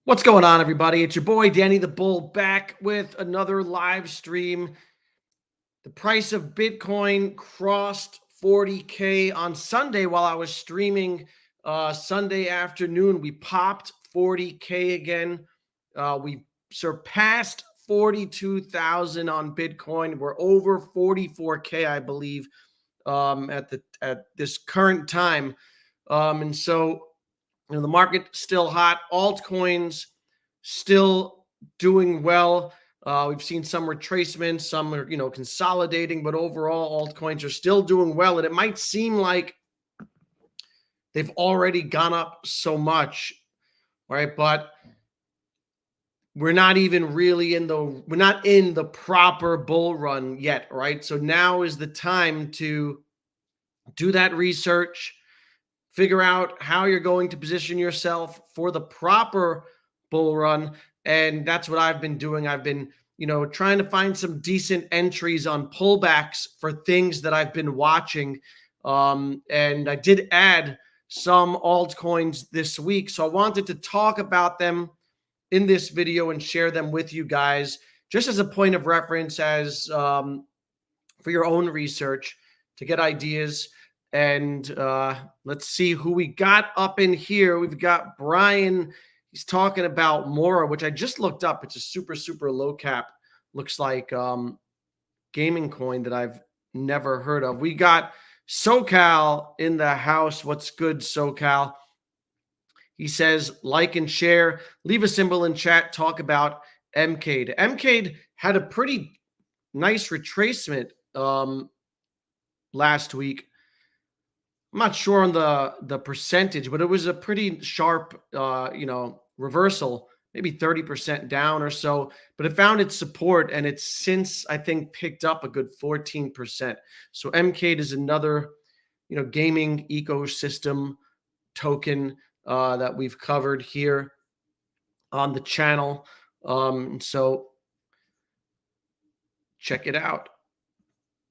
What's going on, everybody? It's your boy, Danny the Bull, back with another live stream. The price of Bitcoin crossed 40K on Sunday while I was streaming Sunday afternoon. We popped 40K again. We surpassed 42,000 on Bitcoin. We're over 44K, I believe, at this current time. And so the market still hot. Altcoins still doing well. We've seen some retracements, some are consolidating, but overall altcoins are still doing well. And it might seem like they've already gone up so much, right? But we're not even really we're not in the proper bull run yet, right? So now is the time to do that research, figure out how you're going to position yourself for the proper bull run. And that's what I've been doing. I've been, trying to find some decent entries on pullbacks for things that I've been watching. And I did add some altcoins this week. So I wanted to talk about them in this video and share them with you guys just as a point of reference, as for your own research to get ideas. And let's see who we got up in here. We've got Brian. He's talking about Mora, which I just looked up. It's a super, super low cap. Looks like gaming coin that I've never heard of. We got SoCal in the house. What's good, SoCal? He says, like and share. Leave a symbol in chat. Talk about MCADE. MCADE had a pretty nice retracement last week. I'm not sure on the percentage, but it was a pretty sharp, reversal, maybe 30% down or so. But it found its support, and it's since, I think, picked up a good 14%. So MCADE is another, gaming ecosystem token that we've covered here on the channel. So check it out.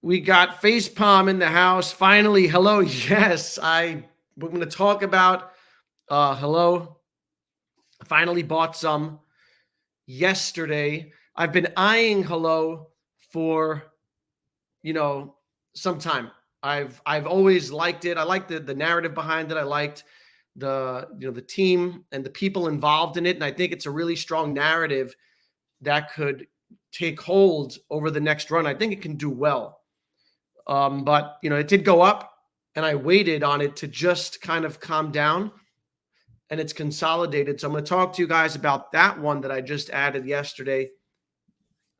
We got Facepalm in the house. Finally, hello. Yes, we're going to talk about hello. I finally bought some yesterday. I've been eyeing hello for some time. I've always liked it. I liked the narrative behind it. I liked the team and the people involved in it, and I think it's a really strong narrative that could take hold over the next run. I think it can do well. But it did go up, and I waited on it to just kind of calm down, and it's consolidated. So I'm going to talk to you guys about that one that I just added yesterday.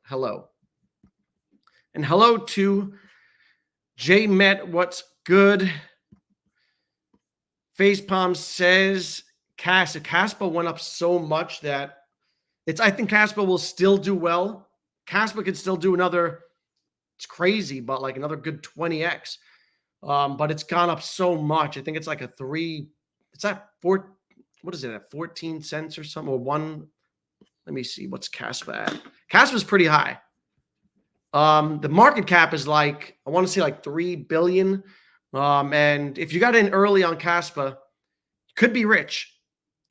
Hello. And hello to J Met. What's good? Facepalm says Caspa went up so much that I think Caspa will still do well. Caspa could still do another, it's crazy, but like another good 20x. But it's gone up so much. I think it's like it's at what is it, at 14 cents or something, or one. Let me see, what's Caspa at? Caspa's pretty high. The market cap is like, I want to say like 3 billion. And if you got in early on Caspa, you could be rich,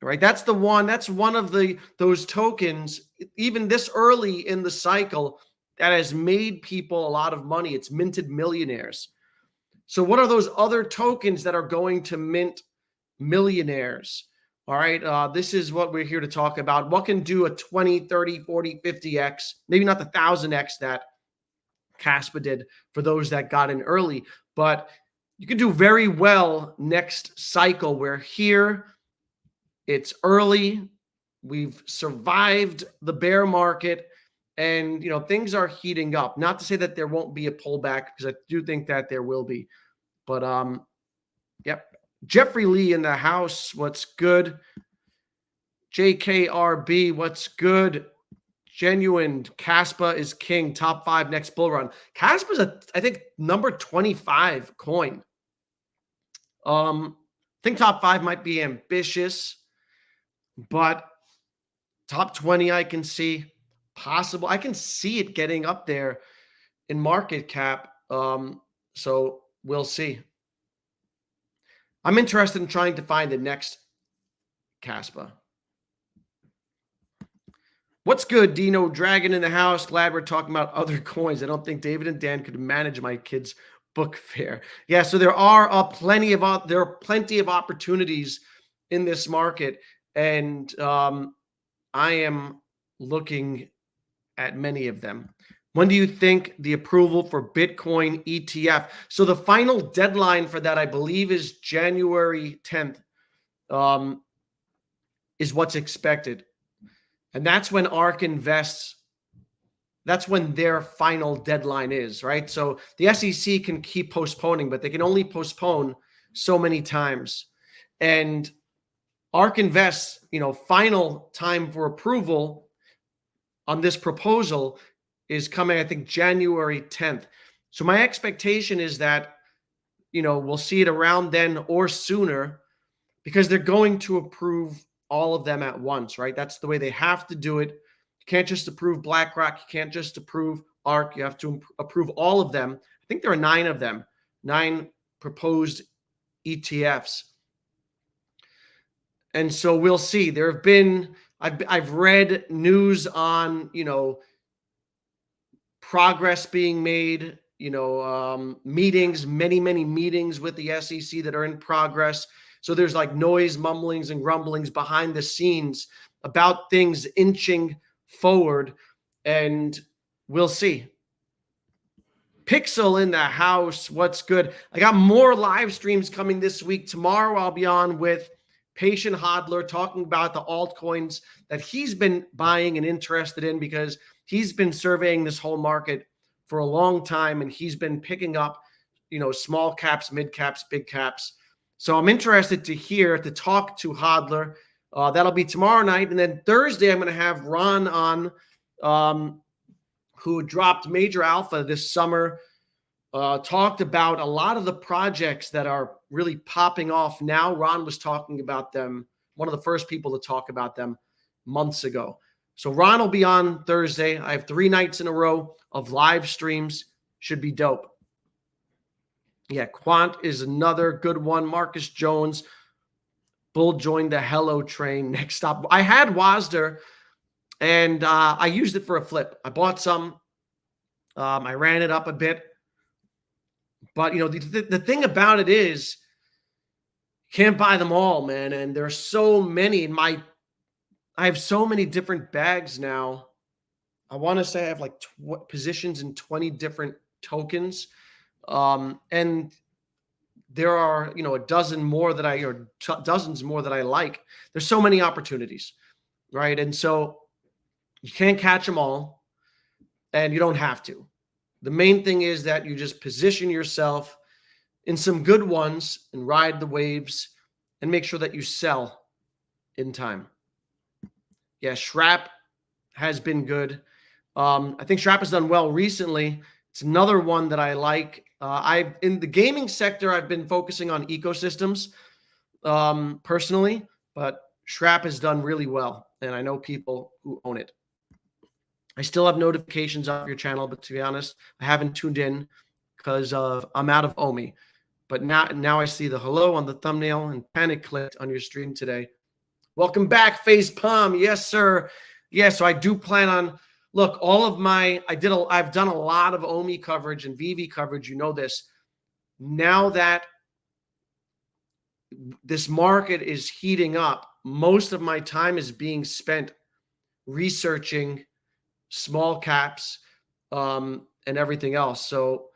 right? That's one of those tokens, even this early in the cycle, that has made people a lot of money. It's minted millionaires. So what are those other tokens that are going to mint millionaires? All right, this is what we're here to talk about. What can do a 20, 30, 40, 50x, maybe not the 1000x that Caspa did for those that got in early, but you can do very well next cycle. We're here. It's early. We've survived the bear market. And, things are heating up. Not to say that there won't be a pullback, because I do think that there will be. But, yep. Jeffrey Lee in the house. What's good? JKRB. What's good? Genuine. Caspa is king. Top 5 next bull run. Caspa's I think, number 25 coin. I think top 5 might be ambitious, but top 20 I can see possible. I can see it getting up there in market cap. So we'll see. I'm interested in trying to find the next Caspa. What's good, Dino Dragon in the house? Glad we're talking about other coins. I don't think David and Dan could manage my kids' book fair. Yeah, so there are there are plenty of opportunities in this market, and I am looking at many of them. When do you think the approval for Bitcoin ETF? So the final deadline for that, I believe, is January 10th, is what's expected. And that's when ARK invests. That's when their final deadline is, right? So the SEC can keep postponing, but they can only postpone so many times. And ARK invests, final time for approval on this proposal is coming, I think, January 10th. So my expectation is that, we'll see it around then or sooner, because they're going to approve all of them at once, right? That's the way they have to do it. You can't just approve BlackRock. You can't just approve ARK. You have to approve all of them. I think there are 9 of them, 9 proposed ETFs. And so we'll see. There have been, I've read news on, progress being made, meetings, many meetings with the SEC that are in progress. So there's like noise, mumblings, and grumblings behind the scenes about things inching forward, and we'll see. Pixel in the house, what's good? I got more live streams coming this week. Tomorrow I'll be on with Patient Hodler talking about the altcoins that he's been buying and interested in, because he's been surveying this whole market for a long time, and he's been picking up, small caps, mid caps, big caps. So I'm interested to talk to Hodler. That'll be tomorrow night. And then Thursday, I'm going to have Ron on, who dropped Major Alpha this summer, talked about a lot of the projects that are really popping off now. Ron was talking about them, one of the first people to talk about them months ago. So Ron will be on Thursday. I have 3 nights in a row of live streams. Should be dope. Yeah, Quant is another good one. Marcus Jones. Bull joined the Hello train. Next stop. I had WASDR, and I used it for a flip. I bought some. I ran it up a bit. But, the thing about it is, can't buy them all, man. And there are so many I have so many different bags now. I want to say I have like positions in 20 different tokens. And there are, a dozen more dozens more that I like. There's so many opportunities, right? And so you can't catch them all, and you don't have to. The main thing is that you just position yourself in some good ones and ride the waves and make sure that you sell in time. Yeah, Shrap has been good. I think Shrap has done well recently. It's another one that I like. In the gaming sector, I've been focusing on ecosystems personally, but Shrap has done really well, and I know people who own it. I still have notifications off your channel, but to be honest, I haven't tuned in because I'm out of OMI. But now I see the hello on the thumbnail and panic clicked on your stream today. Welcome back, Face Palm. Yes, sir. Yeah, so I do plan on, look, I've done a lot of OMI coverage and VV coverage. You know this. Now that this market is heating up, most of my time is being spent researching small caps and everything else. So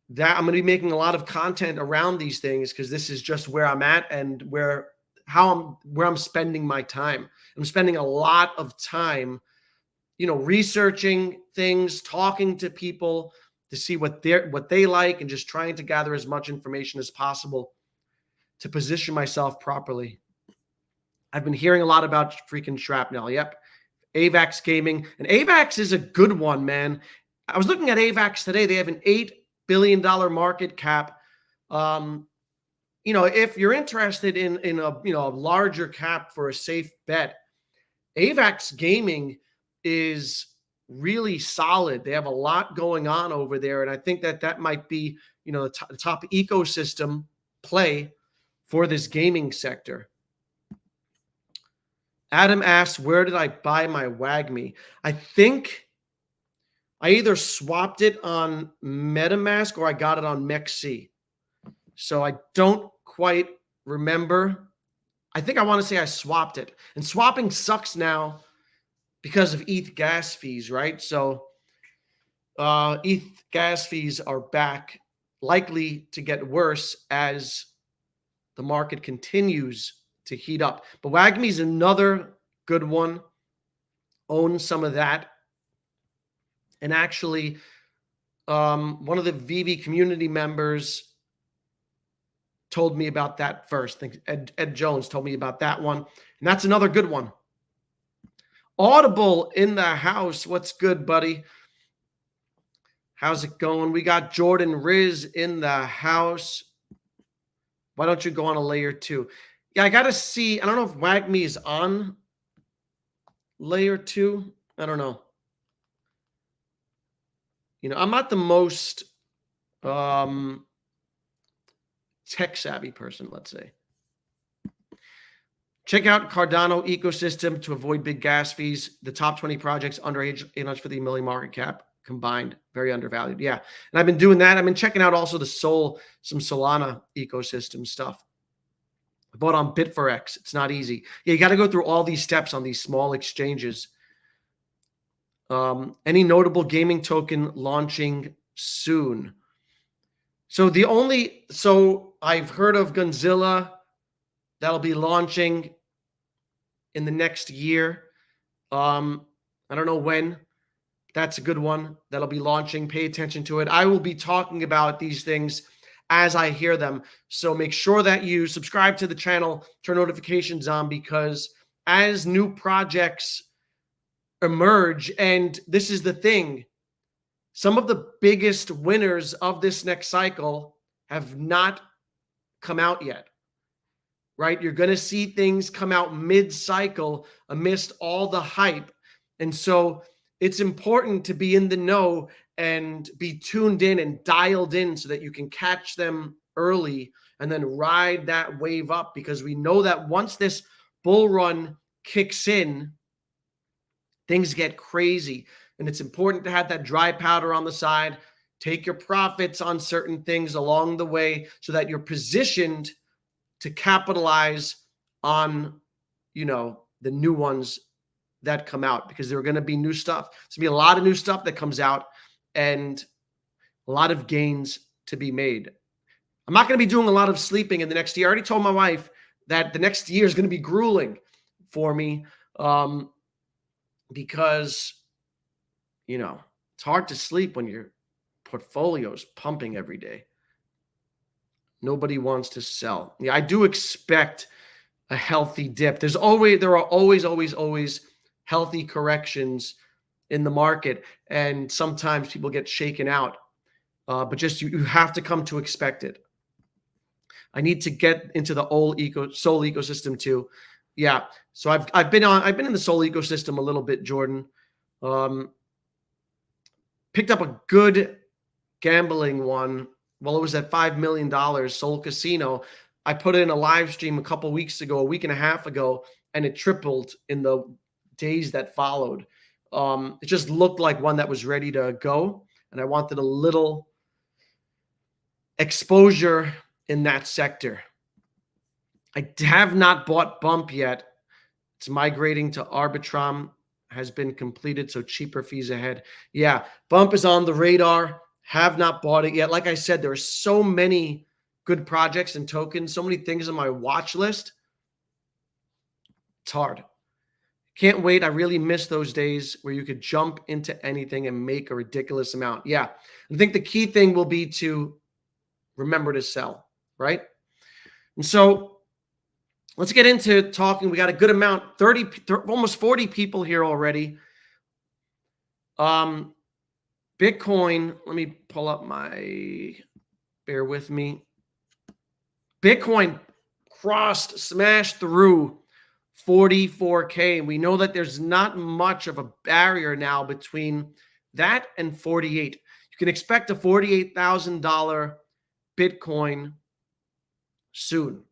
that I'm going to be making a lot of content around these things, because this is just where I'm at and where I'm spending my time. I'm spending a lot of time, researching things, talking to people to see what they like, and just trying to gather as much information as possible to position myself properly. I've been hearing a lot about freaking Shrapnel. Yep. AVAX Gaming. And AVAX is a good one, man. I was looking at AVAX today. They have an $8 billion market cap. If you're interested in a larger cap for a safe bet, AVAX Gaming is really solid. They have a lot going on over there, and I think that might be, the top ecosystem play for this gaming sector. Adam asks, where did I buy my WAGMI? I think I either swapped it on MetaMask or I got it on MEXC. So I don't quite remember. I think I want to say I swapped it. And swapping sucks now because of ETH gas fees, right? So ETH gas fees are back, likely to get worse as the market continues to heat up. But WAGMI is another good one. Own some of that. And actually, one of the VV community members told me about that first. I think Ed Jones told me about that one. And that's another good one. Audible in the house. What's good, buddy? How's it going? We got Jordan Riz in the house. Why don't you go on a layer 2? Yeah, I got to see. I don't know if WAGMI is on layer 2. I don't know. I'm not the most tech savvy person, let's say. Check out Cardano ecosystem to avoid big gas fees. The top 20 projects under 850 million market cap combined, very undervalued. Yeah. And I've been doing that. I've been checking out also some Solana ecosystem stuff. I bought on Bit4X. It's not easy. Yeah, you got to go through all these steps on these small exchanges. Any notable gaming token launching soon? So I've heard of Gunzilla. That'll be launching in the next year. I don't know when. That's a good one. That'll be launching. Pay attention to it. I will be talking about these things as I hear them. So make sure that you subscribe to the channel, turn notifications on, because as new projects emerge, and this is the thing, some of the biggest winners of this next cycle have not come out yet, right? You're going to see things come out mid-cycle amidst all the hype. And so it's important to be in the know and be tuned in and dialed in so that you can catch them early and then ride that wave up, because we know that once this bull run kicks in, things get crazy. And it's important to have that dry powder on the side. Take your profits on certain things along the way so that you're positioned to capitalize on, the new ones that come out, because there are going to be new stuff. There's going to be a lot of new stuff that comes out and a lot of gains to be made. I'm not going to be doing a lot of sleeping in the next year. I already told my wife that the next year is going to be grueling for me because, it's hard to sleep when your portfolio's pumping every day. Nobody wants to sell. Yeah, I do expect a healthy dip. There are always healthy corrections in the market, and sometimes people get shaken out. But just you have to come to expect it. I need to get into the Sol ecosystem too. Yeah, so I've been in the Sol ecosystem a little bit, Jordan. Picked up a good gambling one. Well, it was at $5 million, Sol Casino. I put it in a live stream a week and a half ago, and it tripled in the days that followed. It just looked like one that was ready to go, and I wanted a little exposure in that sector. I have not bought Bump yet. It's migrating to Arbitrum, has been completed, so cheaper fees ahead. Yeah, Bump is on the radar. Have not bought it yet. Like I said, there are so many good projects and tokens, so many things on my watch list. It's hard. Can't wait. I really miss those days where you could jump into anything and make a ridiculous amount. Yeah, I think the key thing will be to remember to sell, right? And so let's get into talking. We got a good amount, almost 40 people here already. Bitcoin, let me pull up bear with me. Bitcoin smashed through 44K. We know that there's not much of a barrier now between that and 48. You can expect a $48,000 Bitcoin soon,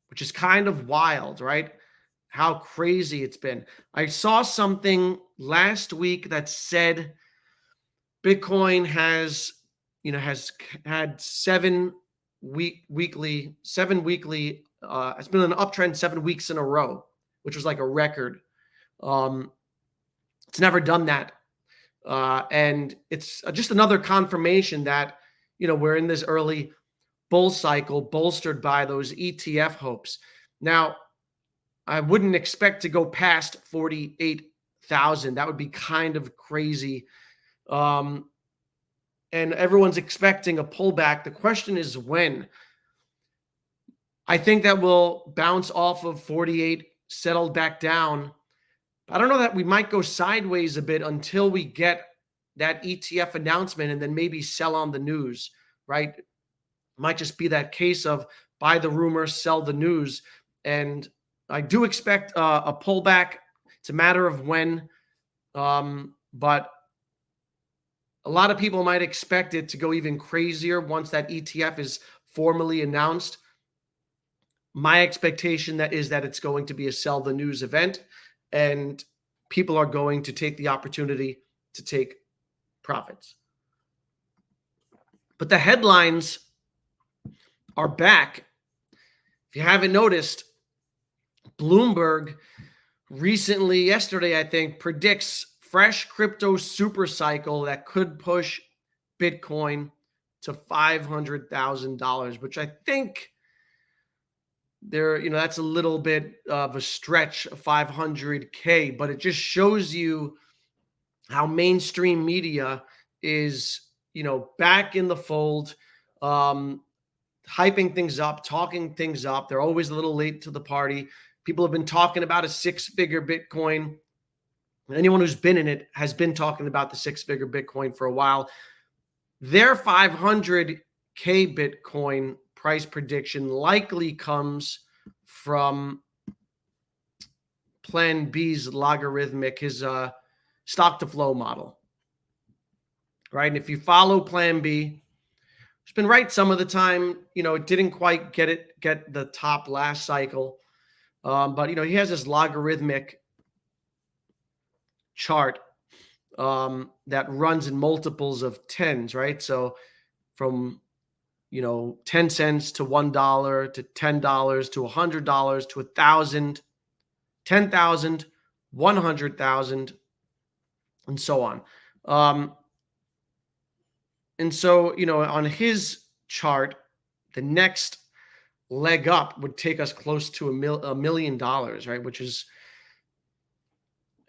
which is kind of wild, right? how crazy it's been. I saw something last week that said Bitcoin has had weekly. It's been an uptrend 7 weeks in a row, which was like a record. It's never done that. And it's just another confirmation that, we're in this early bull cycle bolstered by those ETF hopes. Now, I wouldn't expect to go past 48,000. That would be kind of crazy. And everyone's expecting a pullback. The question is when. I think that will bounce off of 48, settle back down. I don't know that we might go sideways a bit until we get that ETF announcement and then maybe sell on the news, right? It might just be that case of buy the rumor, sell the news. And I do expect a pullback. It's a matter of when. But a lot of people might expect it to go even crazier once that ETF is formally announced. My expectation is that it's going to be a sell the news event, and people are going to take the opportunity to take profits. But the headlines are back. If you haven't noticed, Bloomberg recently, yesterday, I think, predicts fresh crypto super cycle that could push Bitcoin to $500,000, which I think that's a little bit of a stretch, 500K, but it just shows you how mainstream media is, back in the fold, hyping things up, talking things up. They're always a little late to the party. People have been talking about a 6-figure Bitcoin. Anyone who's been in it has been talking about the 6-figure Bitcoin for a while. Their 500K Bitcoin price prediction likely comes from Plan B's logarithmic, his stock to flow model, right? And if you follow Plan B, it's been right some of the time. It didn't quite get the top last cycle, but he has this logarithmic chart that runs in multiples of tens, right? So from 10 cents to $1 to $10 to $100 to 1,000, 10,000, 100,000, and so on. And so, on his chart, the next leg up would take us close to $1 million, right? Which is,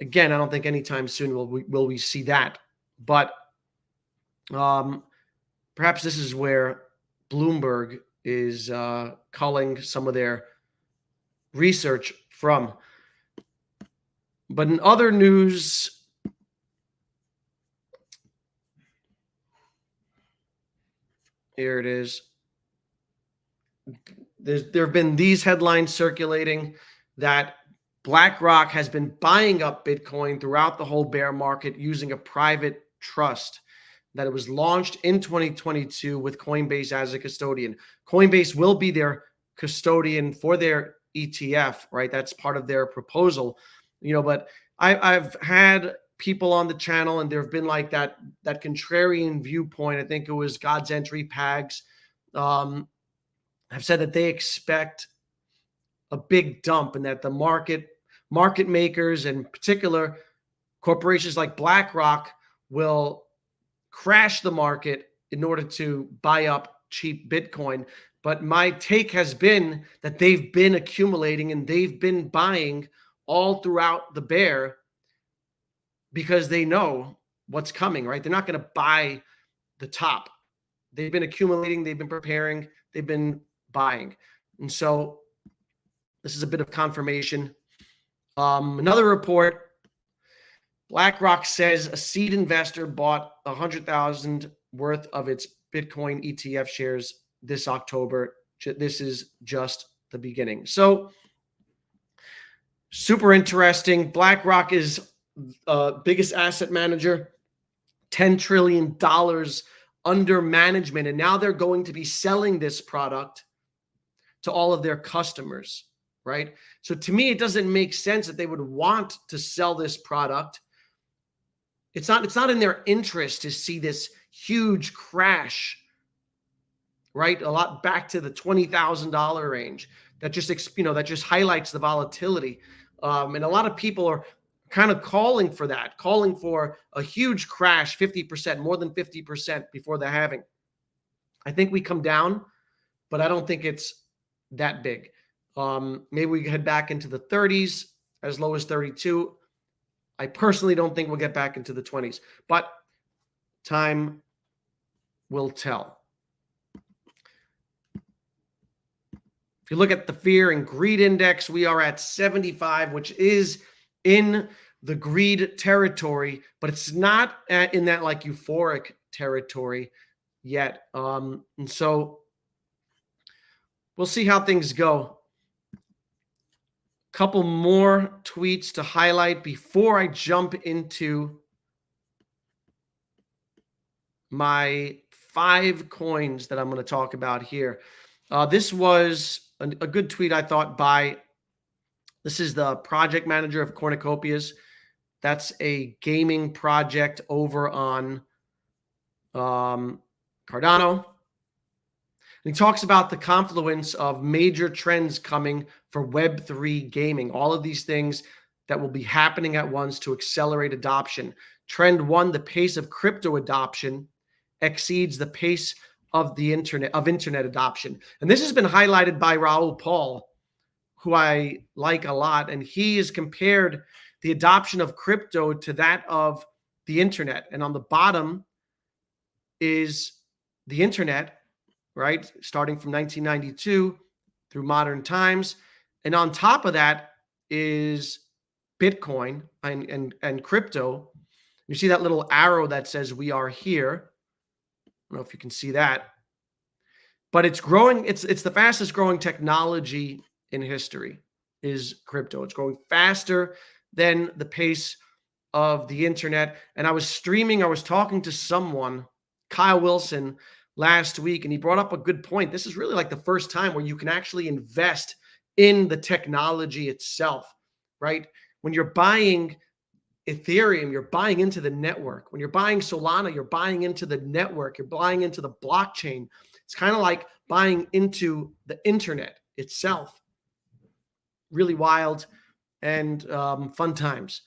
again, I don't think anytime soon will we see that. But perhaps this is where Bloomberg is culling some of their research from. But in other news, here it is. There have been these headlines circulating that BlackRock has been buying up Bitcoin throughout the whole bear market using a private trust, that it was launched in 2022 with Coinbase as a custodian. Coinbase will be their custodian for their ETF, right? That's part of their proposal, but I've had people on the channel, and there have been like that contrarian viewpoint. I think it was God's Entry Pags have said that they expect a big dump, and that the market makers, and in particular corporations like BlackRock, will crash the market in order to buy up cheap Bitcoin. But my take has been that they've been accumulating and they've been buying all throughout the bear because they know what's coming, right? They're not going to buy the top. They've been accumulating, they've been preparing, they've been buying. And so this is a bit of confirmation. Another report, BlackRock says a seed investor bought 100,000 worth of its Bitcoin ETF shares this October. This is just the beginning. So super interesting. BlackRock is biggest asset manager, $10 trillion under management. And now they're going to be selling this product to all of their customers. right? So to me, it doesn't make sense that they would want to sell this product. It's not in their interest to see this huge crash, right? A lot back to the $20,000 range. That just that just highlights the volatility. And a lot of people are kind of calling for that, calling for a huge crash, 50%, more than 50% before the halving. I think we come down, but I don't think it's that big. Maybe we head back into the 30s, as low as 32. I personally don't think we'll get back into the 20s, but time will tell. If you look at the fear and greed index, we are at 75, which is in the greed territory, but it's not in that like euphoric territory yet. And so we'll see how things go. Couple more tweets to highlight before I jump into my 5 coins that I'm going to talk about here. This was a good tweet, I thought, this is the project manager of Cornucopias. That's a gaming project over on Cardano. And he talks about the confluence of major trends coming for Web3 gaming, all of these things that will be happening at once to accelerate adoption. Trend 1, the pace of crypto adoption exceeds the pace of the internet adoption. And this has been highlighted by Raoul Pal, who I like a lot, and he has compared the adoption of crypto to that of the internet. And on the bottom is the internet, right? Starting from 1992 through modern times. And on top of that is Bitcoin and crypto. You see that little arrow that says we are here. I don't know if you can see that. But it's growing. It's the fastest growing technology in history is crypto. It's growing faster than the pace of the internet. And I was talking to someone, Kyle Wilson, last week, and he brought up a good point. This is really like the first time where you can actually invest in the technology itself, right? When you're buying Ethereum, you're buying into the network. When you're buying Solana, you're buying into the network. You're buying into the blockchain. It's kind of like buying into the internet itself. Really wild and fun times.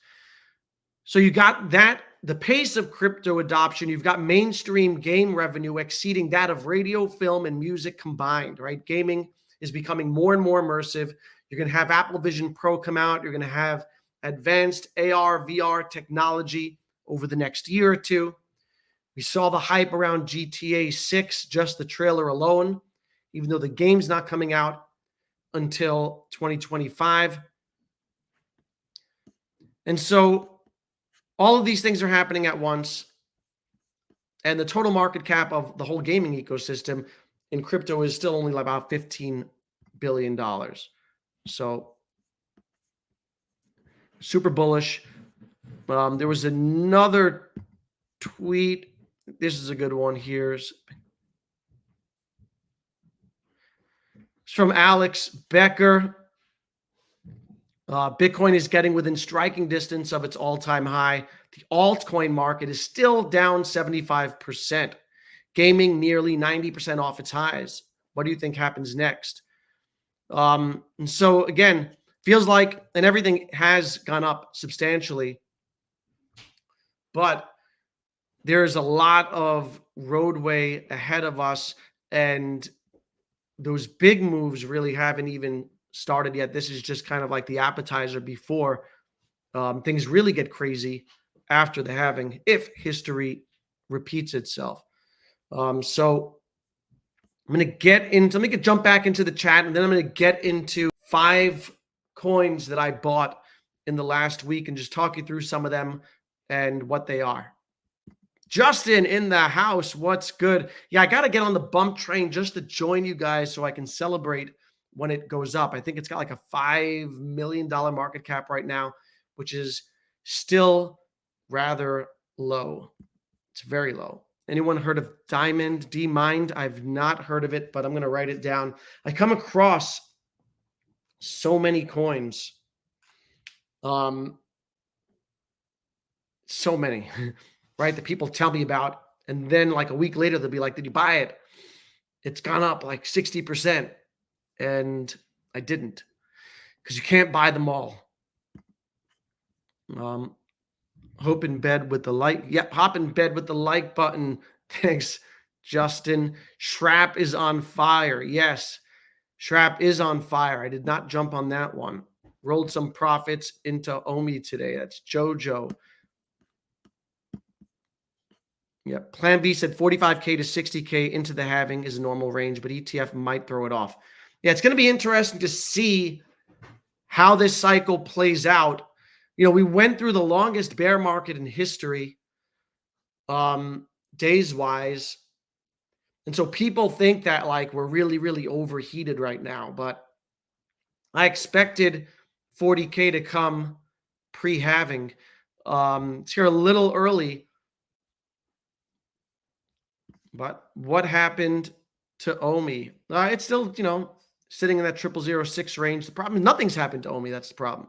So you got that, the pace of crypto adoption. You've got mainstream game revenue exceeding that of radio, film, and music combined, right? Gaming is becoming more and more immersive. You're going to have Apple Vision Pro come out. You're going to have advanced AR, VR technology over the next year or two. We saw the hype around GTA 6, just the trailer alone, even though the game's not coming out until 2025. And so all of these things are happening at once. And the total market cap of the whole gaming ecosystem in crypto is still only about $15 billion. So super bullish. There was another tweet. This is a good one here. It's from Alex Becker. Bitcoin is getting within striking distance of its all-time high. The altcoin market is still down 75%. Gaming nearly 90% off its highs. What do you think happens next? And so again, feels like, and everything has gone up substantially, but there's a lot of roadway ahead of us, and those big moves really haven't even started yet. This is just kind of like the appetizer before things really get crazy after the halving, if history repeats itself. So I'm going to let me jump back into the chat, and then I'm going to get into 5 coins that I bought in the last week and just talk you through some of them and what they are. Justin in the house, what's good? Yeah, I got to get on the bump train just to join you guys so I can celebrate when it goes up. I think it's got like a $5 million market cap right now, which is still rather low. It's very low. Anyone heard of Diamond D-Mind? I've not heard of it, but I'm going to write it down. I come across So many coins. So many, right? That people tell me about. And then like a week later, they'll be like, did you buy it? It's gone up like 60%. And I didn't, because you can't buy them all. Hope in bed with the like. Yep, hop in bed with the like button. Thanks, Justin. Shrap is on fire. Yes, Shrap is on fire. I did not jump on that one. Rolled some profits into Omi today. That's Jojo. Yeah, Plan B said 45K to 60K into the halving is a normal range, but ETF might throw it off. Yeah, it's going to be interesting to see how this cycle plays out. You know, we went through the longest bear market in history, days wise. And so people think that like we're really, really overheated right now, but I expected 40K to come pre-halving. It's here a little early, but what happened to Omi? It's still, sitting in that 0006 range. The problem is nothing's happened to Omi. That's the problem.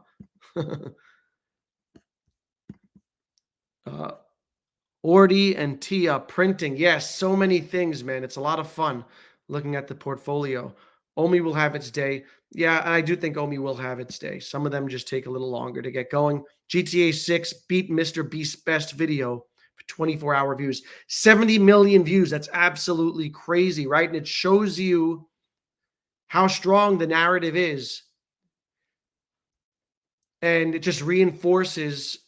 Ordi and Tia printing. Yes, so many things, man. It's a lot of fun looking at the portfolio. Omi will have its day. Yeah, I do think Omi will have its day. Some of them just take a little longer to get going. GTA 6 beat Mr. Beast's best video for 24-hour views. 70 million views. That's absolutely crazy, right? And it shows you how strong the narrative is. And it just reinforces,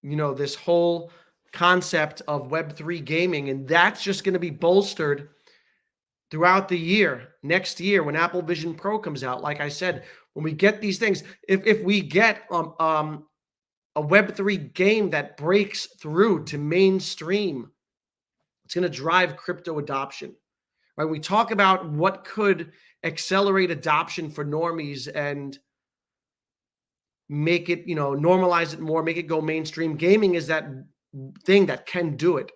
this whole concept of Web3 gaming. And that's just going to be bolstered throughout the year. Next year, when Apple Vision Pro comes out, like I said, when we get these things, if we get a Web3 game that breaks through to mainstream, it's going to drive crypto adoption. Right? We talk about what could accelerate adoption for normies and make it, normalize it more, make it go mainstream. Gaming is that thing that can do it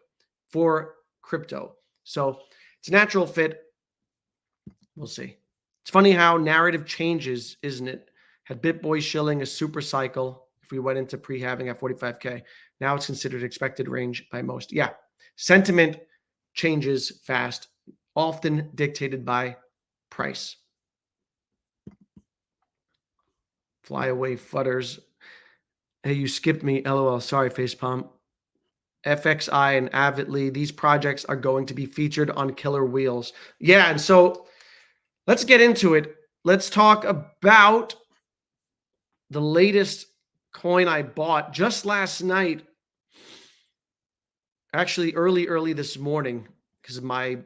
for crypto. So it's a natural fit. We'll see. It's funny how narrative changes, isn't it? Had BitBoy shilling a super cycle if we went into pre-halving at 45K. Now it's considered expected range by most. Yeah. Sentiment changes fast, often dictated by price. Flyaway futters. Hey, you skipped me. LOL. Sorry, facepalm. FXI and Avidly, these projects are going to be featured on Killer Wheels. Yeah, and so let's get into it. Let's talk about the latest coin I bought just last night. Actually, early this morning, because my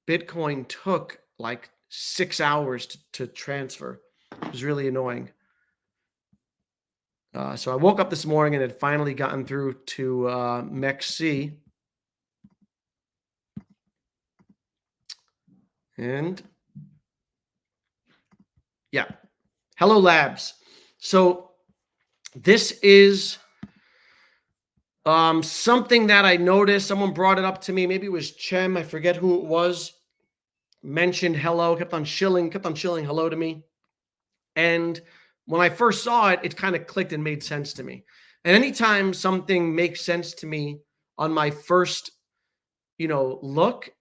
Bitcoin took like 6 hours to transfer. It was really annoying. So I woke up this morning and had finally gotten through to MEXC. And yeah, Hello Labs. So this is something that I noticed. Someone brought it up to me. Maybe it was Chem. I forget who it was. Mentioned hello, kept on shilling hello to me. And when I first saw it, it kind of clicked and made sense to me. And anytime something makes sense to me on my first, look,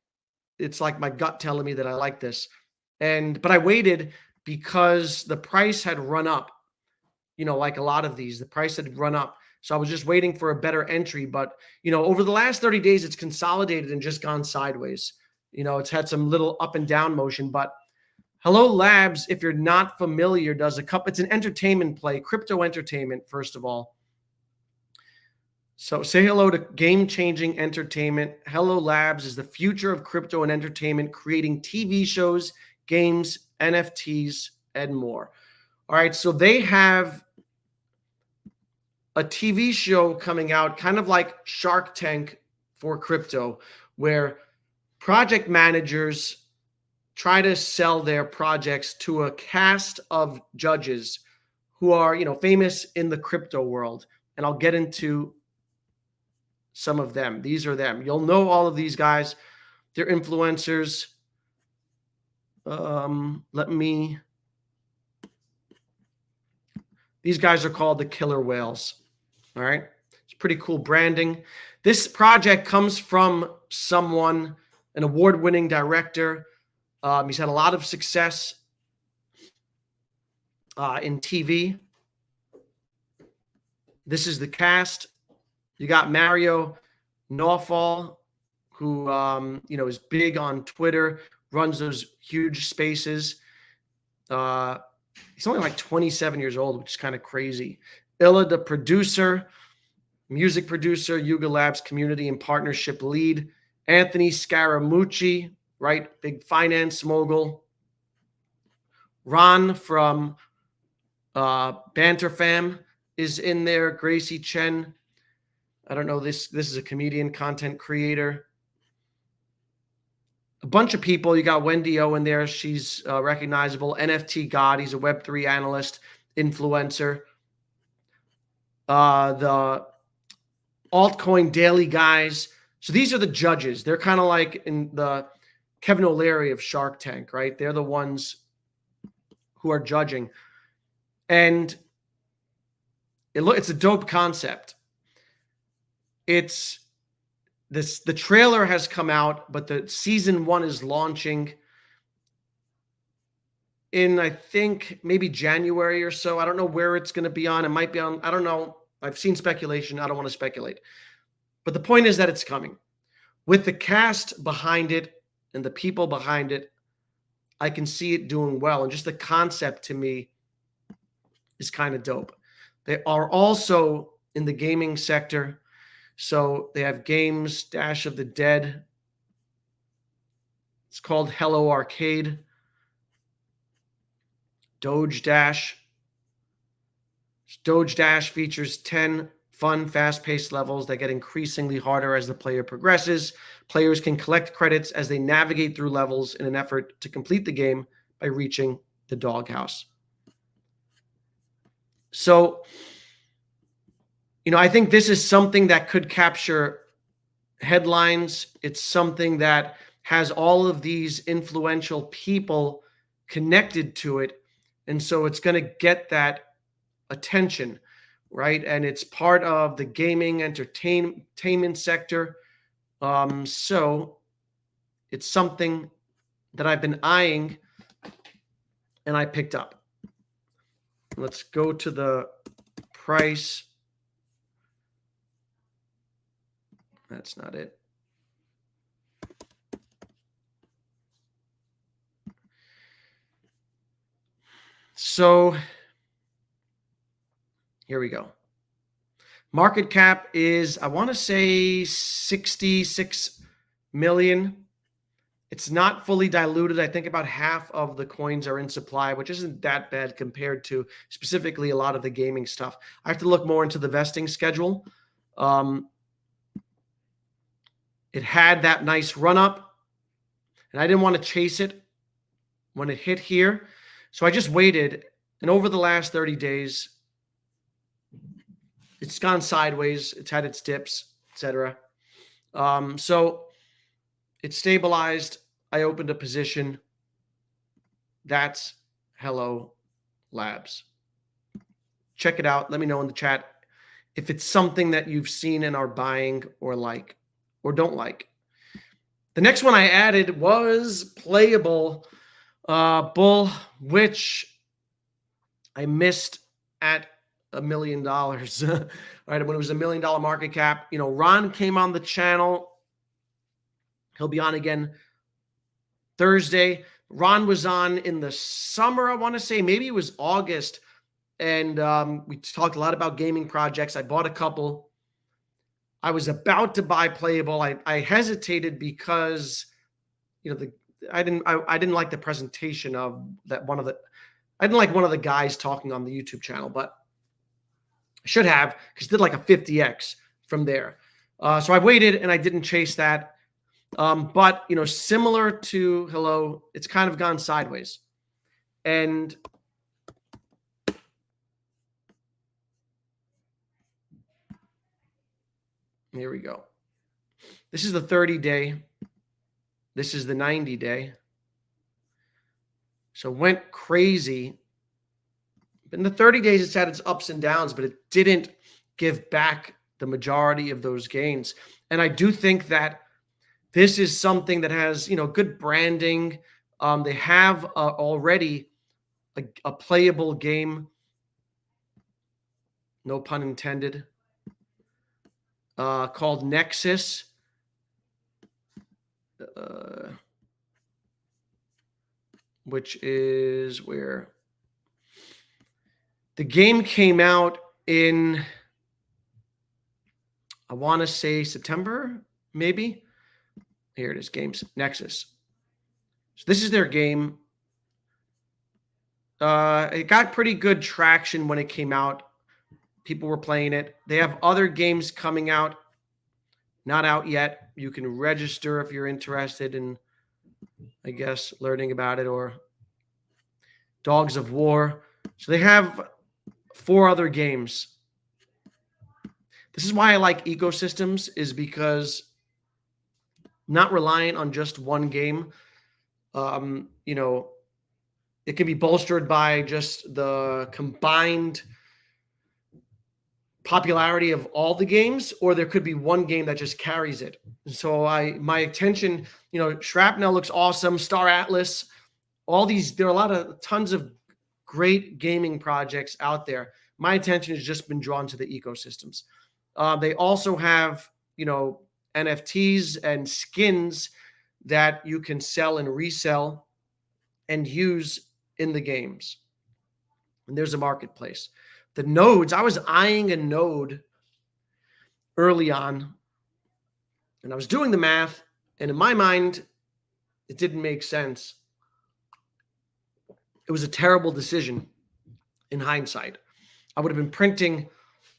it's like my gut telling me that I like this. But I waited because the price had run up, like a lot of these, the price had run up. So I was just waiting for a better entry. But, over the last 30 days, it's consolidated and just gone sideways. It's had some little up and down motion, but Hello Labs, if you're not familiar, it's an entertainment play, crypto entertainment, first of all. So say hello to game-changing entertainment. Hello Labs is the future of crypto and entertainment, creating TV shows, games, NFTs, and more. All right, so they have a TV show coming out, kind of like Shark Tank for crypto, where project managers try to sell their projects to a cast of judges who are, famous in the crypto world. And I'll get into some of them. These are them. You'll know all of these guys. They're influencers. Let me These guys are called the Killer Whales. All right. It's pretty cool branding. This project comes from someone, an award-winning director. He's had a lot of success in TV. This is the cast. You got Mario Nawfal, who is big on Twitter, runs those huge spaces. He's only like 27 years old, which is kind of crazy. Illa, the producer, music producer, Yuga Labs community and partnership lead. Anthony Scaramucci, right? Big finance mogul. Ron from Banter Fam is in there. Gracie Chen. I don't know. This is a comedian, content creator. A bunch of people. You got Wendy O in there. She's recognizable. NFT God. He's a Web3 analyst, influencer. The altcoin daily guys. So these are the judges. They're kind of like in the Kevin O'Leary of Shark Tank, right? They're the ones who are judging. And it's a dope concept. It's this, the trailer has come out, but the season 1 is launching in, I think, maybe January or so. I don't know where it's going to be on. It might be on, I don't know. I've seen speculation. I don't want to speculate. But the point is that it's coming. With the cast behind it and the people behind it, I can see it doing well. And just the concept to me is kind of dope. They are also in the gaming sector. So they have games, Dash of the Dead. It's called Hello Arcade. Doge Dash. Doge Dash features 10 fun, fast-paced levels that get increasingly harder as the player progresses. Players can collect credits as they navigate through levels in an effort to complete the game by reaching the doghouse. So, I think this is something that could capture headlines. It's something that has all of these influential people connected to it. And so it's going to get that attention, right? And it's part of the gaming entertainment sector. So it's something that I've been eyeing and I picked up. Let's go to the price. That's not it. So here we go. Market cap is, I want to say 66 million. It's not fully diluted. I think about half of the coins are in supply, which isn't that bad compared to specifically a lot of the gaming stuff. I have to look more into the vesting schedule. It had that nice run up, and I didn't want to chase it when it hit here. So I just waited, and over the last 30 days, it's gone sideways. It's had its dips, etc. So it stabilized. I opened a position. That's Hello Labs. Check it out. Let me know in the chat if it's something that you've seen and are buying or like or don't like. The next one I added was Playable Bull, which I missed at $1 million, right? When it was $1 million market cap. Ron came on the channel. He'll be on again Thursday. Ron was on in the summer, I want to say. Maybe it was August. And we talked a lot about gaming projects. I bought a couple. I was about to buy Playable. I hesitated because, I didn't like the presentation of that I didn't like one of the guys talking on the YouTube channel, but I should have, because it did like a 50x from there. So I waited and I didn't chase that. But, similar to Hello, it's kind of gone sideways. And here we go. This is the 30-day. This is the 90-day. So went crazy In the 30 days, it's had its ups and downs, but it didn't give back the majority of those gains. And I do think that this is something that has, good branding. They have already a playable game, no pun intended, called Nexus. Which is where the game came out in, I want to say September, maybe. Here it is, Games Nexus. So this is their game. It got pretty good traction when it came out. People were playing it. They have other games coming out, not out yet. You can register if you're interested in, I guess, learning about it, or Dogs of War. So they have 4 other games. This is why I like ecosystems, is because not reliant on just one game. It can be bolstered by just the combined popularity of all the games, or there could be one game that just carries it. So my attention, Shrapnel looks awesome, Star Atlas, all these, there are tons of great gaming projects out there. My attention has just been drawn to the ecosystems. They also have, NFTs and skins that you can sell and resell and use in the games. And there's a marketplace. The nodes, I was eyeing a node early on, and I was doing the math, and in my mind, it didn't make sense. It was a terrible decision in hindsight. I would have been printing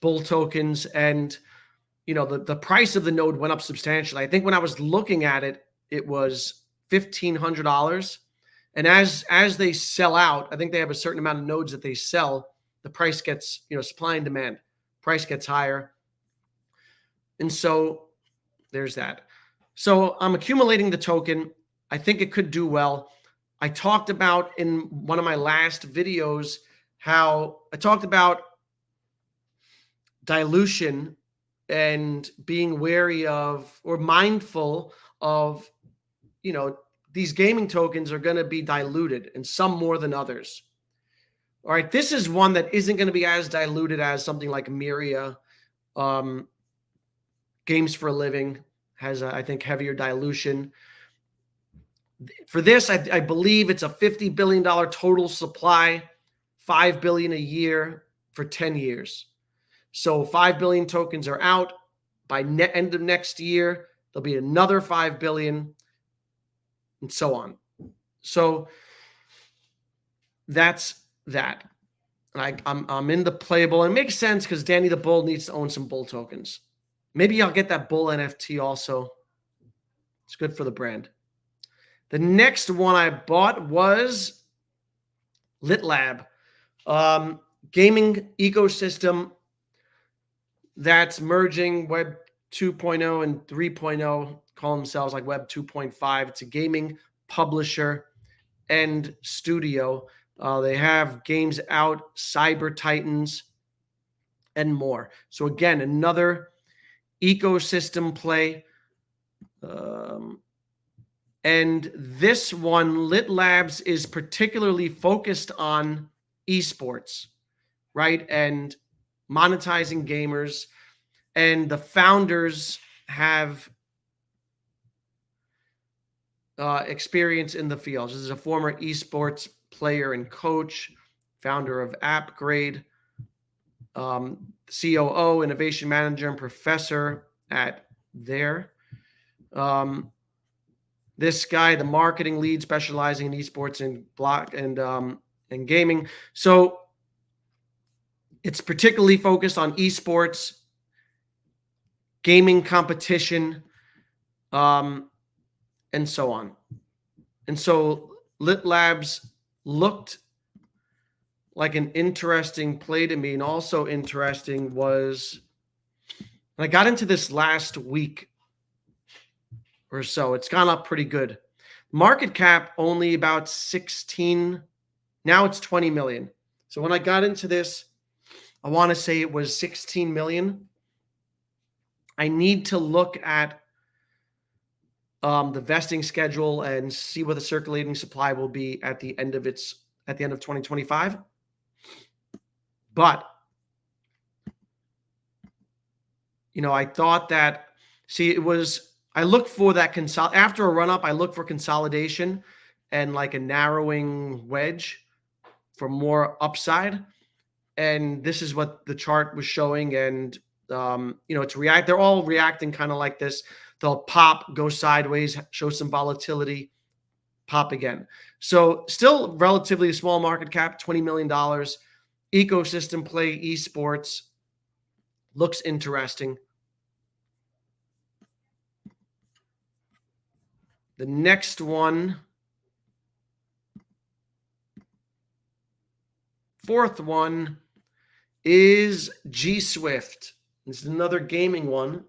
bull tokens, and the price of the node went up substantially. I think when I was looking at it, it was $1,500. And as they sell out, I think they have a certain amount of nodes that they sell. The price gets, supply and demand. Price gets higher. And so there's that. So I'm accumulating the token. I think it could do well. I talked about in one of my last videos how I talked about dilution and being wary of, or mindful of, these gaming tokens are going to be diluted, and some more than others. All right, this is one that isn't going to be as diluted as something like Myria. Games for a Living has, I think, heavier dilution. For this, I believe it's a $50 billion total supply, $5 billion a year for 10 years. So 5 billion tokens are out. By end of next year, there'll be another 5 billion, and so on. So that's that. And I'm in the Playable. It makes sense because Danny the Bull needs to own some bull tokens. Maybe I'll get that bull NFT also. It's good for the brand. The next one I bought was LitLab, gaming ecosystem that's merging Web 2.0 and 3.0, call themselves like Web 2.5. It's a gaming publisher and studio. They have games out, Cyber Titans, and more. So again, another ecosystem play. And this one, Lit Labs, is particularly focused on esports, right? And monetizing gamers. And the founders have experience in the field. This is a former esports player and coach, founder of Appgrade, COO, innovation manager, and professor at there. This guy, the marketing lead, specializing in esports and gaming. So it's particularly focused on esports, gaming competition, and so on. And so Lit Labs looked like an interesting play to me. And also interesting was, and I got into this last week or so. It's gone up pretty good. Market cap only about 16. Now it's 20 million. So when I got into this, I want to say it was 16 million. I need to look at the vesting schedule and see what the circulating supply will be at the end of 2025. But I thought that, I look for that after a run up, I look for consolidation and like a narrowing wedge for more upside. And this is what the chart was showing. And, they're all reacting kind of like this. They'll pop, go sideways, show some volatility, pop again. So still relatively small market cap, $20 million. Ecosystem play, esports, looks interesting. The next one, fourth one, is G Swift. This is another gaming one.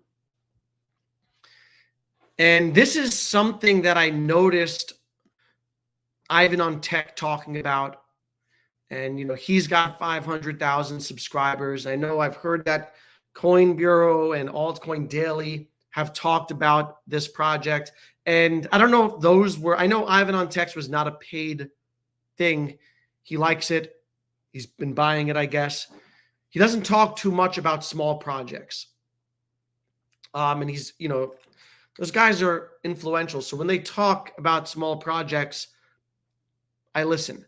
And this is something that I noticed Ivan on Tech talking about. And, he's got 500,000 subscribers. I know I've heard that Coin Bureau and Altcoin Daily have talked about this project. And I don't know if those were, I know Ivan on Tech was not a paid thing. He likes it. He's been buying it, I guess. He doesn't talk too much about small projects. And he's, those guys are influential. So when they talk about small projects, I listen.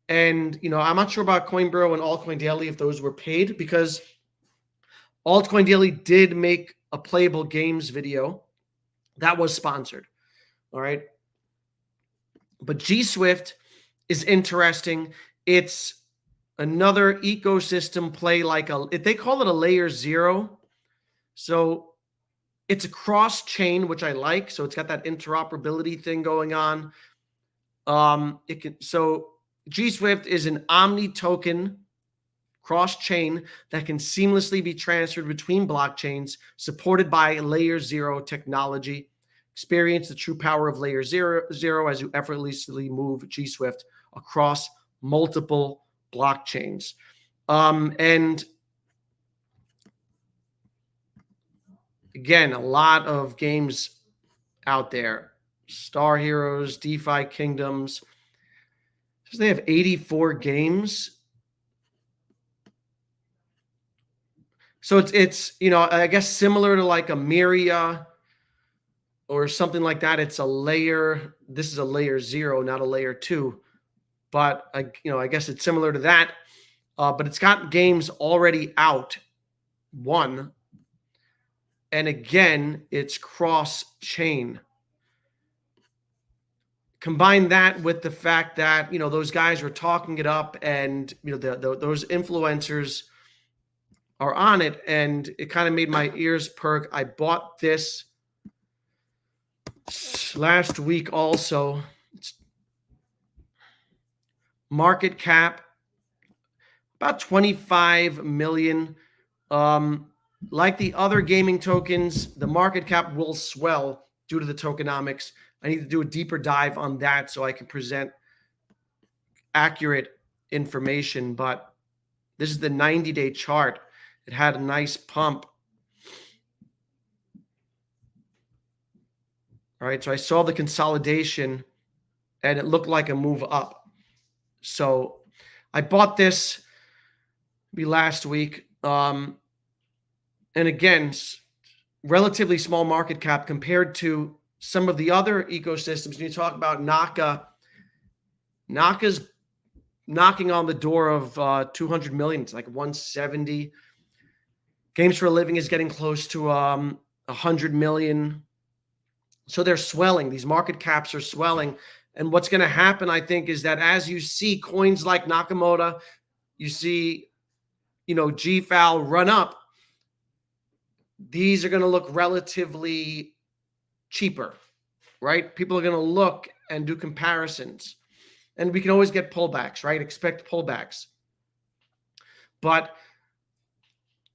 And, I'm not sure about Coin Bureau and Altcoin Daily if those were paid, because Altcoin Daily did make a Playable games video that was sponsored. All right. But G Swift is interesting. It's another ecosystem play, they call it a layer 0. So it's a cross chain, which I like. So it's got that interoperability thing going on. G Swift is an omni token cross chain that can seamlessly be transferred between blockchains, supported by layer 0 technology. Experience the true power of layer 0 as you effortlessly move G Swift across multiple blockchains. And again, a lot of games out there. Star Heroes, DeFi Kingdoms. So they have 84 games. So it's I guess similar to like a Myria or something like that. It's a layer. This is a layer 0, not a layer 2. But I guess it's similar to that. But it's got games already out. One. And again, it's cross-chain. Combine that with the fact that, those guys were talking it up, and, those influencers are on it, and it kind of made my ears perk. I bought this last week also. It's market cap about 25 million. Like the other gaming tokens, the market cap will swell due to the tokenomics. I need to do a deeper dive on that so I can present accurate information. But this is the 90-day chart. It had a nice pump. All right, so I saw the consolidation, and it looked like a move up. So I bought this last week. And again, relatively small market cap compared to some of the other ecosystems. When you talk about Naka's knocking on the door of 200 million. It's like 170. Games for a Living is getting close to 100 million. So they're swelling. These market caps are swelling. And what's going to happen, I think, is that as you see coins like Nakamoto, you see, GFAL run up, these are going to look relatively cheaper, right? People are going to look and do comparisons. And we can always get pullbacks, right? Expect pullbacks. But,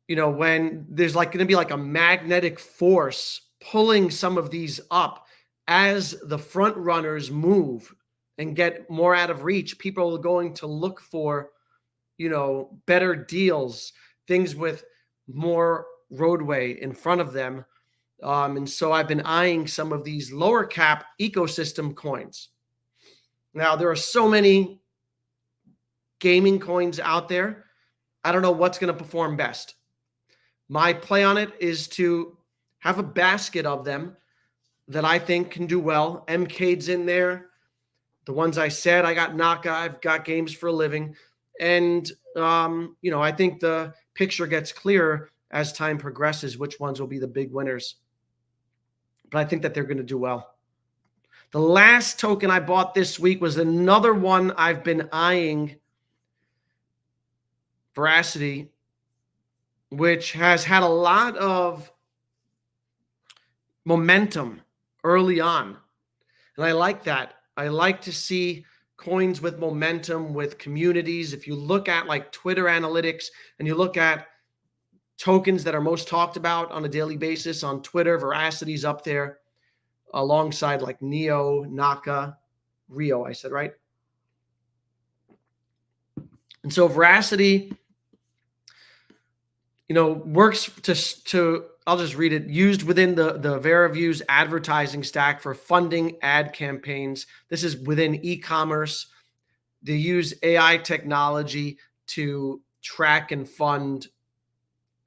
when there's going to be a magnetic force pulling some of these up as the front runners move and get more out of reach, people are going to look for better deals, things with more roadway in front of them. And so I've been eyeing some of these lower cap ecosystem coins. Now, there are so many gaming coins out there. I don't know what's going to perform best. My play on it is to have a basket of them that I think can do well. MCAD's in there. The ones I said, I got Naka, I've got Games for a Living. And, I think the picture gets clearer as time progresses, which ones will be the big winners. But I think that they're going to do well. The last token I bought this week was another one I've been eyeing, Veracity, which has had a lot of momentum early on. And I like that. I like to see coins with momentum, with communities. If you look at like Twitter analytics and you look at tokens that are most talked about on a daily basis on Twitter, Veracity's up there alongside like Neo, Naka, Rio, I said, right? And so Veracity, works to I'll just read it. Used within the VeraViews advertising stack for funding ad campaigns. This is within e-commerce. They use AI technology to track and fund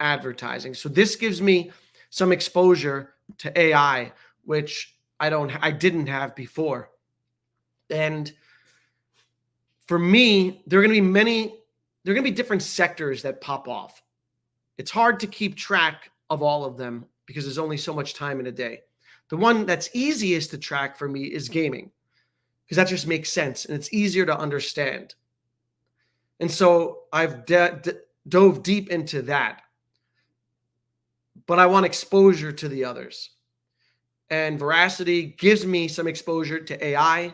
advertising. So this gives me some exposure to AI, which I didn't have before. And for me, there are going to be different sectors that pop off. It's hard to keep track of all of them because there's only so much time in a day. The one that's easiest to track for me is gaming, because that just makes sense and it's easier to understand. And so I've dove deep into that. But I want exposure to the others. And Veracity gives me some exposure to AI.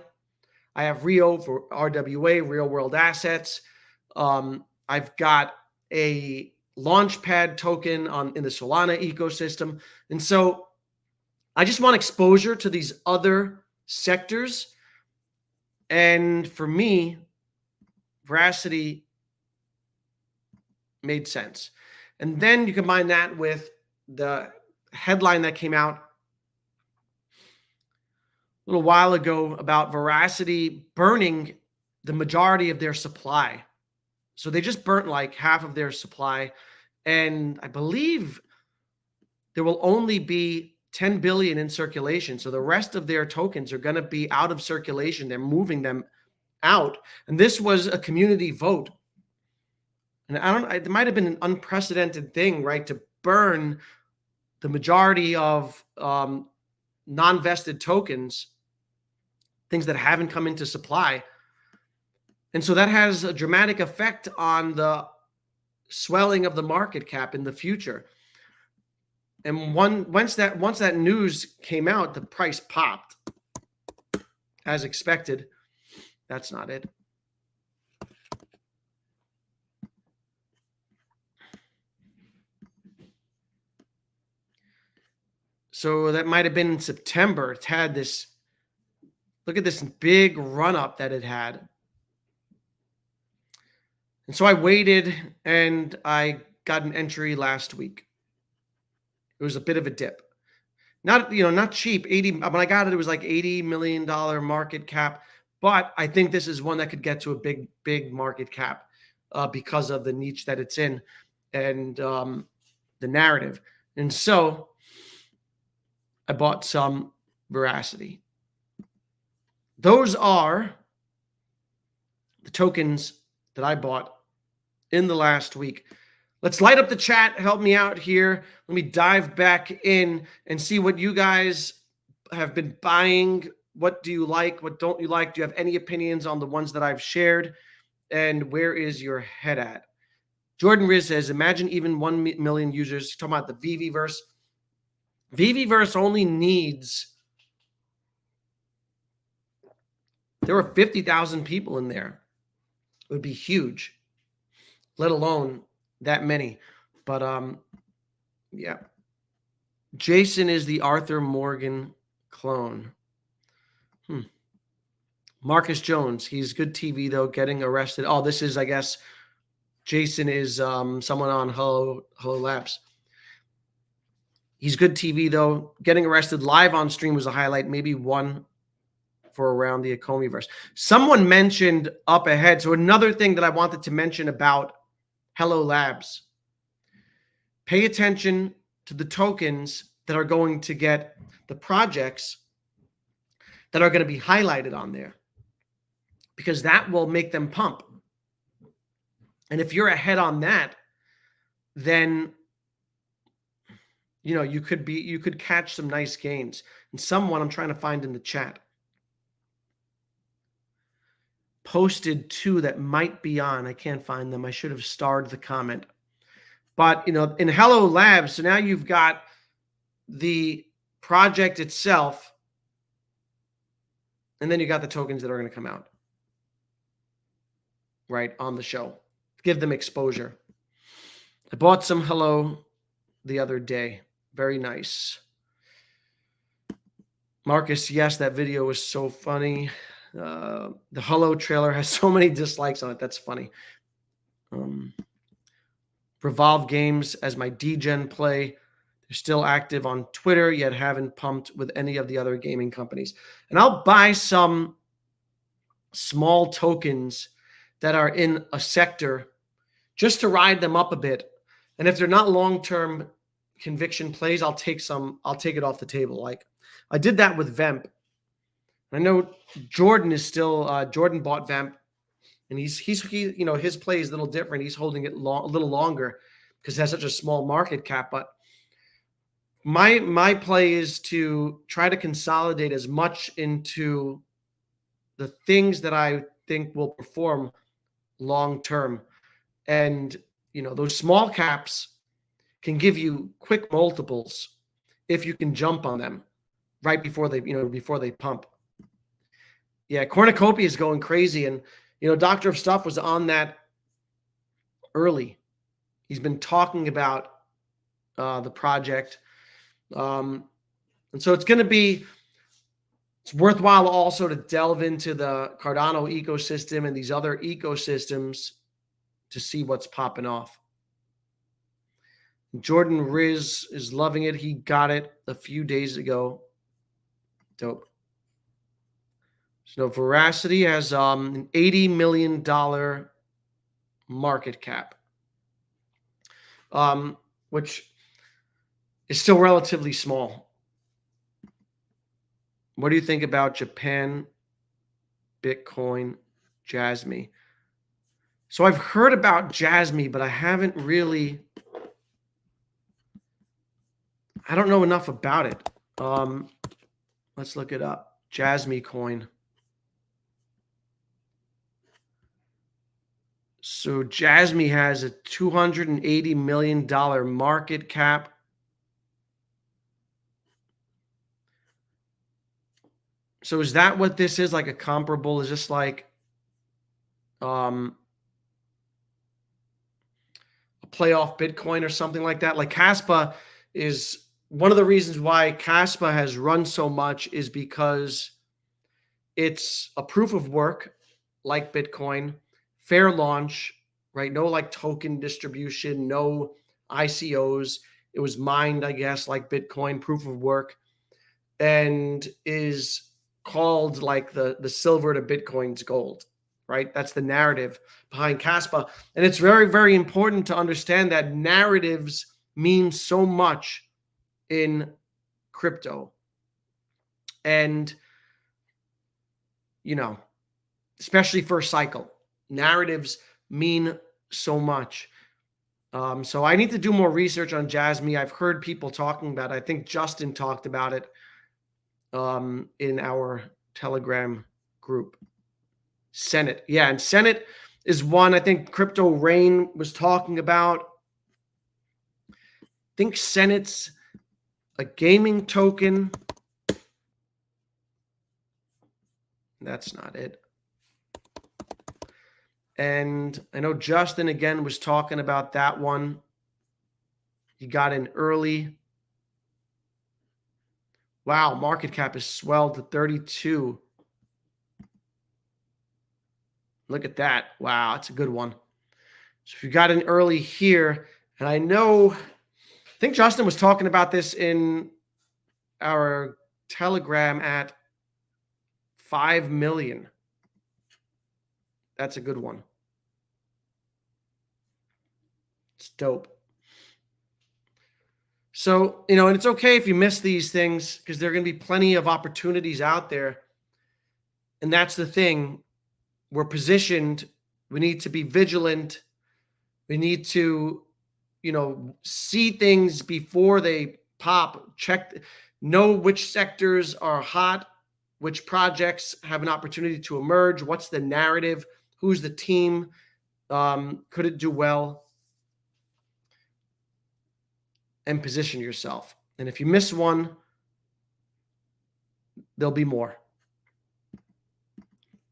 I have Rio for RWA, real world assets. I've got a Launchpad token in the Solana ecosystem. And so I just want exposure to these other sectors. And for me, Veracity made sense. And then you combine that with the headline that came out a little while ago about Veracity burning the majority of their supply. So they just burnt like half of their supply. And I believe there will only be 10 billion in circulation. So the rest of their tokens are going to be out of circulation. They're moving them out. And this was a community vote. And it might have been an unprecedented thing, right? To burn the majority of non-vested tokens, things that haven't come into supply. And so that has a dramatic effect on the swelling of the market cap in the future. And once that news came out, the price popped as expected. That's not it. So that might have been in September. It's had this, look at this big run up that it had. And so I waited and I got an entry last week. It was a bit of a dip. Not cheap. 80, when I got it, it was like $80 million market cap. But I think this is one that could get to a big, big market cap because of the niche that it's in and the narrative. And so I bought some Veracity. Those are the tokens that I bought in the last week. Let's light up the chat. Help me out here. Let me dive back in and see what you guys have been buying. What do you like? What don't you like? Do you have any opinions on the ones that I've shared? And where is your head at? Jordan Riz says, imagine even 1 million users. Talking about the VVverse. VVverse only needs, there were 50,000 people in there. It would be huge, let alone that many. But yeah. Jason is the Arthur Morgan clone. Marcus Jones, he's good TV though, getting arrested. Oh, this is, I guess, Jason is someone on Hello Labs. He's good TV, though. Getting arrested live on stream was a highlight, maybe one for around the Akomiverse. Someone mentioned up ahead. So another thing that I wanted to mention about Hello Labs. Pay attention to the tokens that are going to get the projects that are going to be highlighted on there, because that will make them pump. And if you're ahead on that, then you could catch some nice gains. And someone, I'm trying to find in the chat, posted two that might be on. I can't find them. I should have starred the comment. But in Hello Labs, so now you've got the project itself, and then you got the tokens that are going to come out right on the show. Give them exposure. I bought some Hello the other day. Very nice. Marcus, yes, that video was so funny. The Hello trailer has so many dislikes on it. That's funny. Revolve Games as my DGen play. They're still active on Twitter, yet haven't pumped with any of the other gaming companies. And I'll buy some small tokens that are in a sector just to ride them up a bit. And if they're not long-term conviction plays, I'll take it off the table. Like I did that with Vemp. I know Jordan is still Jordan bought Vemp, and he his play is a little different. He's holding it a little longer because it has such a small market cap. But my play is to try to consolidate as much into the things that I think will perform long term. And those small caps can give you quick multiples if you can jump on them right before they pump. Yeah, Cornucopia is going crazy, and Doctor of Stuff was on that early. He's been talking about the project, and so it's worthwhile also to delve into the Cardano ecosystem and these other ecosystems to see what's popping off. Jordan Riz is loving it. He got it a few days ago. Dope. So Veracity has an $80 million market cap, which is still relatively small. What do you think about Japan, Bitcoin, Jasmy? So I've heard about Jasmy, but I haven't really. I don't know enough about it. Let's look it up. Jasmy coin. So Jasmy has a $280 million market cap. So is that what this is? Like a comparable? Is this like a playoff Bitcoin or something like that? Like Caspa is one of the reasons why Caspa has run so much is because it's a proof of work like Bitcoin, fair launch, right? No like token distribution, no ICOs. It was mined, I guess, like Bitcoin, proof of work, and is called like the silver to Bitcoin's gold, right? That's the narrative behind Caspa. And it's very, very important to understand that narratives mean so much in crypto. And, especially first cycle, narratives mean so much. So I need to do more research on Jasmy. I've heard people talking about it. I think Justin talked about it in our Telegram group. Senate. Yeah, and Senate is one I think Crypto Rain was talking about. I think Senate's a gaming token. That's not it. And I know Justin again was talking about that one. He got in early. Wow, market cap is swelled to 32. Look at that. Wow, that's a good one. So if you got in early here, and I think Justin was talking about this in our Telegram at 5 million. That's a good one. It's dope. So, and it's okay if you miss these things because there are going to be plenty of opportunities out there. And that's the thing. We're positioned. We need to be vigilant. We need to, see things before they pop. Know which sectors are hot, which projects have an opportunity to emerge. What's the narrative? Who's the team? Could it do well? And position yourself. And if you miss one, there'll be more.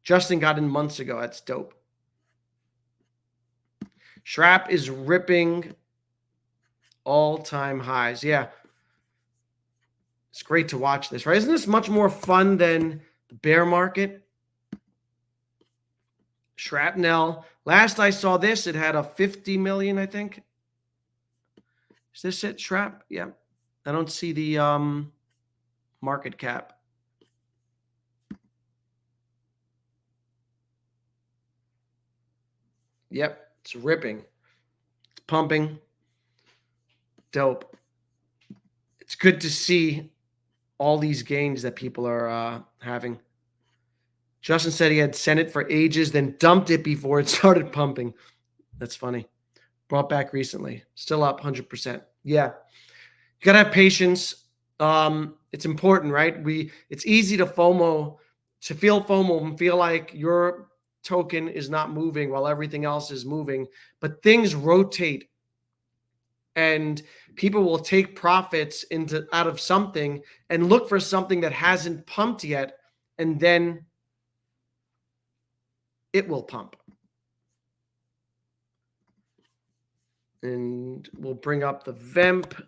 Justin got in months ago. That's dope. Shrap is ripping all-time highs. Yeah. It's great to watch this, right? Isn't this much more fun than the bear market? Shrapnel. Last I saw this, it had a 50 million, I think. Is this it, Shrap? Yeah. I don't see the market cap. Yep, it's ripping. It's pumping. Dope. It's good to see all these gains that people are having. Justin said he had sent it for ages, then dumped it before it started pumping. That's funny. Brought back recently. Still up 100%. Yeah. You got to have patience. It's important, right? It's easy to feel FOMO and feel like your token is not moving while everything else is moving, but things rotate and people will take profits out of something and look for something that hasn't pumped yet, and then it will pump. And we'll bring up the VEMP.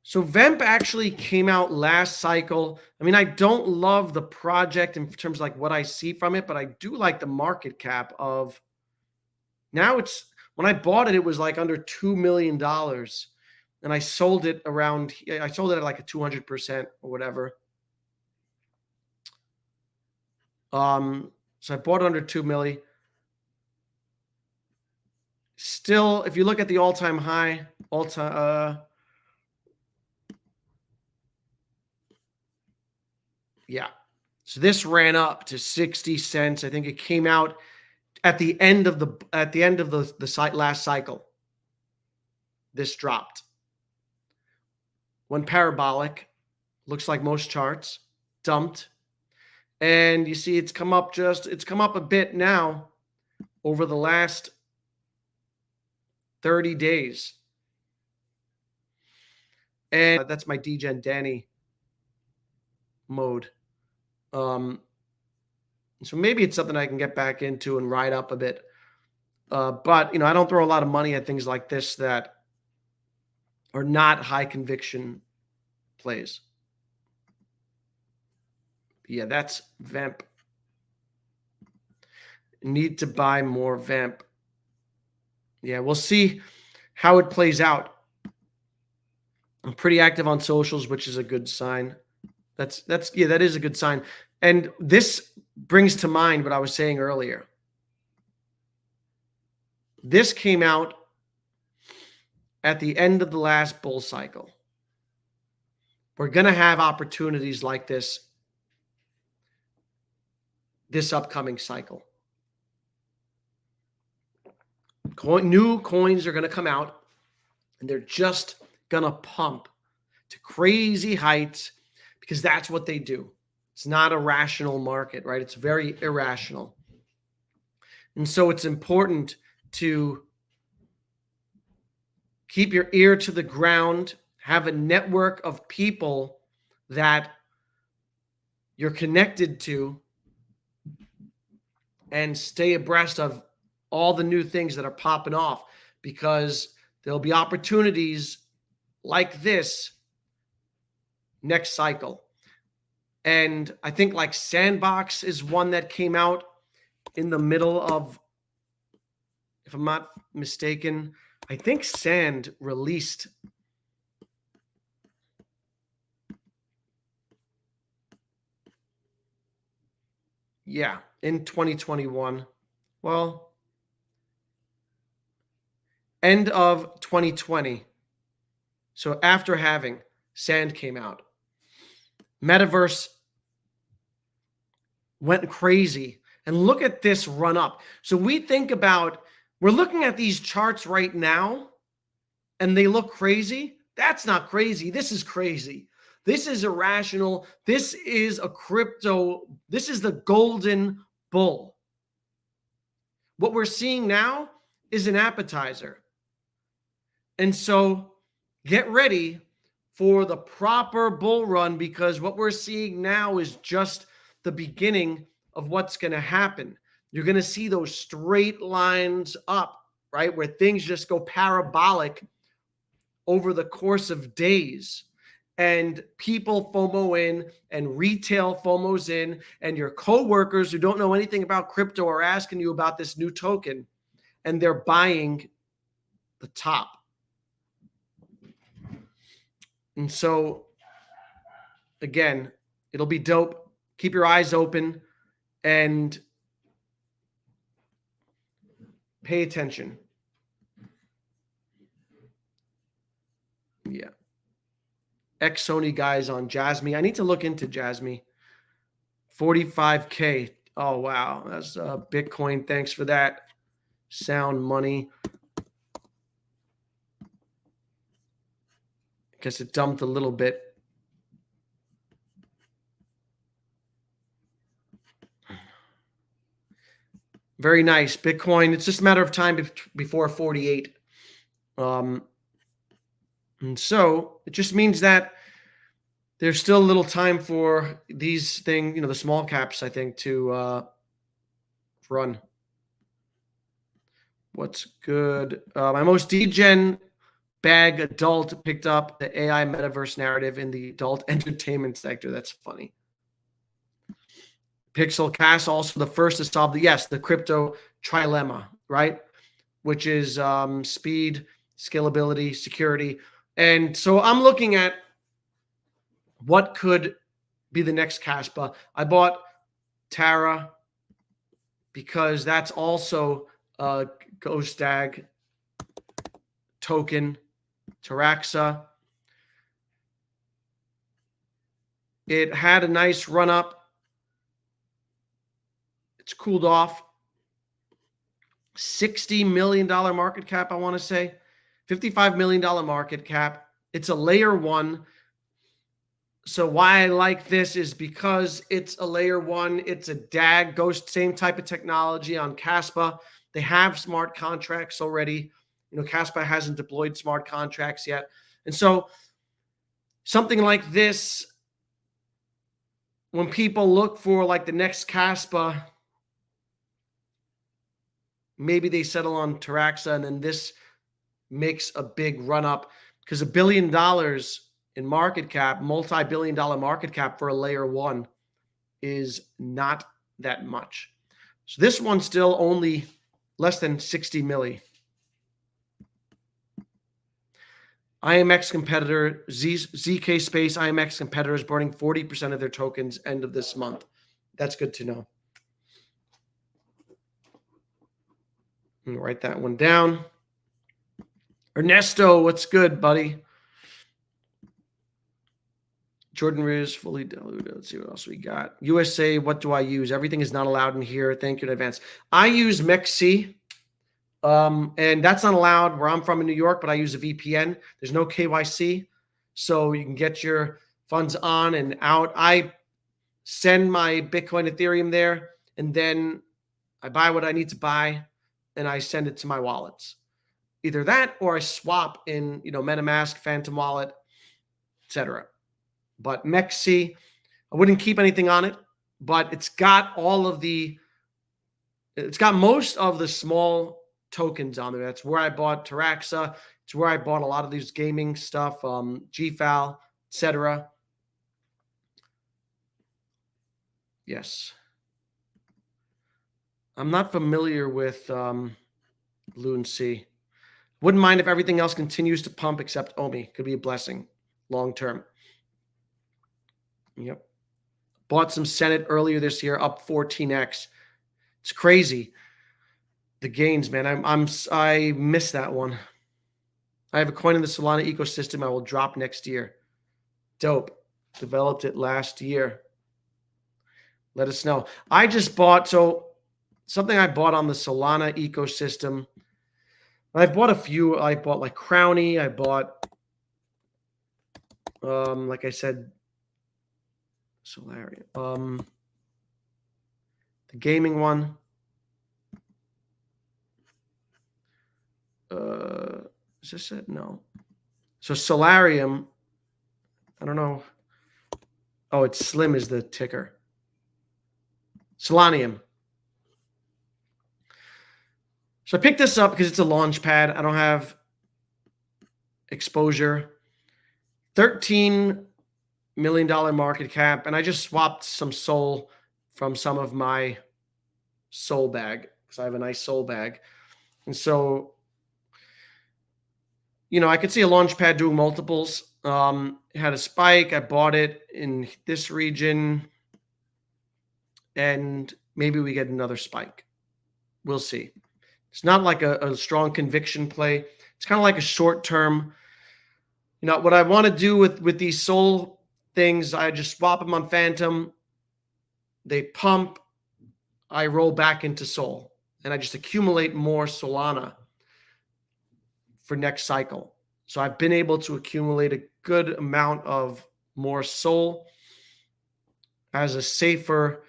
So VEMP actually came out last cycle. I mean, I don't love the project in terms of like what I see from it, but I do like the market cap of now. When I bought it, it was like under $2 million. And I sold it at like a 200% or whatever. So I bought it under 2 million. Still, if you look at the all-time high, yeah. So this ran up to 60 cents. I think it came out at the end of the last cycle. This dropped. Went parabolic. Looks like most charts. Dumped. And you see it's come up a bit now over the last 30 days. And that's my DGen Danny mode. So maybe it's something I can get back into and ride up a bit. But, I don't throw a lot of money at things like this that are not high conviction plays. Yeah, that's VEMP. Need to buy more VEMP. Yeah, we'll see how it plays out. I'm pretty active on socials, which is a good sign. That is a good sign. And this brings to mind what I was saying earlier. This came out at the end of the last bull cycle. We're going to have opportunities like this upcoming cycle. New coins are going to come out, and they're just going to pump to crazy heights because that's what they do. It's not a rational market, right? It's very irrational. And so it's important to keep your ear to the ground, have a network of people that you're connected to, and stay abreast of all the new things that are popping off, because there'll be opportunities like this next cycle. And I think like Sandbox is one that came out in the middle of, if I'm not mistaken. I think Sand released. Yeah, in 2021. Well, end of 2020. So after having Sand came out, Metaverse went crazy. And look at this run up. So we're looking at these charts right now and they look crazy. That's not crazy. This is crazy. This is irrational. This is this is the golden bull. What we're seeing now is an appetizer. And so get ready for the proper bull run, because what we're seeing now is just the beginning of what's going to happen. You're going to see those straight lines up, right? Where things just go parabolic over the course of days. And people FOMO in and retail FOMOs in, and your coworkers who don't know anything about crypto are asking you about this new token, and they're buying the top. And so, again, it'll be dope. Keep your eyes open and pay attention. Yeah. Ex-Sony guys on Jasmy. I need to look into Jasmy. 45K. Oh, wow. That's Bitcoin. Thanks for that. Sound money. I guess it dumped a little bit. Very nice. Bitcoin, it's just a matter of time before 48. And so it just means that there's still a little time for these things, the small caps, I think, to run. What's good? My most degen bag adult picked up the AI metaverse narrative in the adult entertainment sector. That's funny. Pixel Cast, also the first to solve the crypto trilemma, right? Which is speed, scalability, security. And so I'm looking at what could be the next Caspa. I bought Terra because that's also a Ghost Dag token. Taraxa. It had a nice run up. It's cooled off. $60 million market cap, I want to say. $55 million market cap. It's a layer one. So why I like this is because it's a layer one. It's a DAG, Ghost, same type of technology on Caspa. They have smart contracts already. Caspa hasn't deployed smart contracts yet. And so something like this, when people look for like the next Caspa, maybe they settle on Taraxa, and then this makes a big run up, because $1 billion in market cap, multi-billion-dollar market cap for a layer one is not that much. So this one's still only less than 60 milli. IMX competitor, ZK Space IMX competitor is burning 40% of their tokens end of this month. That's good to know. I'm gonna write that one down. Ernesto, what's good, buddy? Jordan Riz, fully diluted. Let's see what else we got. USA, what do I use? Everything is not allowed in here. Thank you in advance. I use MEXC, and that's not allowed where I'm from in New York, but I use a VPN. There's no KYC, so you can get your funds on and out. I send my Bitcoin, Ethereum there, and then I buy what I need to buy, and I send it to my wallets. Either that or I swap in, MetaMask, Phantom Wallet, etc. But MEXC, I wouldn't keep anything on it, but it's got most of the small tokens on there. That's where I bought Taraxa. It's where I bought a lot of these gaming stuff, GFAL, etc. Yes. I'm not familiar with Blue and C. Wouldn't mind if everything else continues to pump except OMI. Could be a blessing long term. Yep. Bought some Senate earlier this year, up 14x. It's crazy. The gains, man. I missed that one. I have a coin in the Solana ecosystem I will drop next year. Dope. Developed it last year. Let us know. I just bought, so something I bought on the Solana ecosystem. I've bought a few. I bought like Crowny. I bought, like I said, Solarium. The gaming one. Is this it? No. So Solarium. I don't know. Oh, it's Slim is the ticker. Solanium. So I picked this up because it's a launch pad. I don't have exposure. $13 million market cap. And I just swapped some Sol from some of my Sol bag because I have a nice Sol bag. And so, I could see a launch pad doing multiples. It had a spike. I bought it in this region. And maybe we get another spike. We'll see. It's not like a strong conviction play. It's kind of like a short term. What I want to do with these Sol things, I just swap them on Phantom. They pump. I roll back into Sol. And I just accumulate more Solana for next cycle. So I've been able to accumulate a good amount of more Sol as a safer,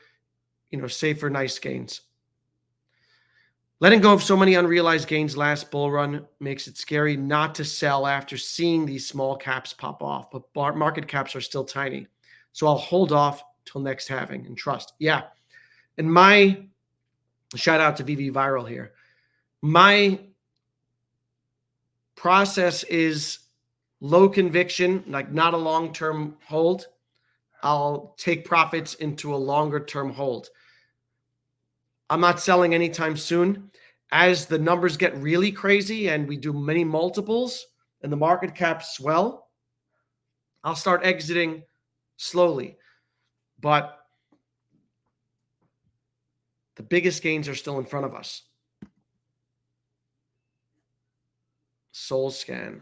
nice gains. Letting go of so many unrealized gains last bull run makes it scary not to sell after seeing these small caps pop off, but market caps are still tiny. So I'll hold off till next halving and trust. Yeah. And my shout out to VV Viral here. My process is low conviction, like not a long-term hold. I'll take profits into a longer-term hold. I'm not selling anytime soon. As the numbers get really crazy and we do many multiples and the market caps swell, I'll start exiting slowly. But the biggest gains are still in front of us. Soul scan.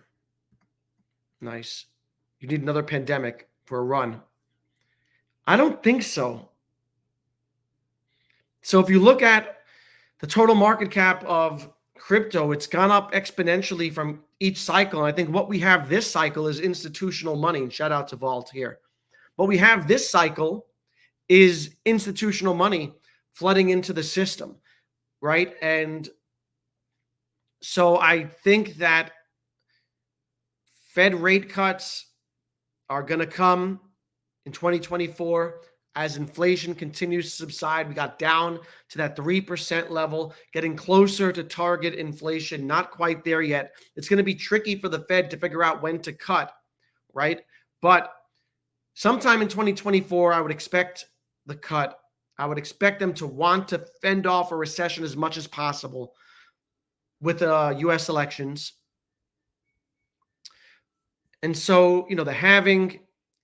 Nice. You need another pandemic for a run. I don't think so. So if you look at the total market cap of crypto, it's gone up exponentially from each cycle. And I think what we have this cycle is institutional money. And shout out to Vault here. What we have this cycle is institutional money flooding into the system, right? And so I think that Fed rate cuts are going to come in 2024. As inflation continues to subside, we got down to that 3% level, getting closer to target inflation, not quite there yet. It's going to be tricky for the Fed to figure out when to cut, right? But sometime in 2024, I would expect the cut. I would expect them to want to fend off a recession as much as possible with U.S. elections. And so, the halving,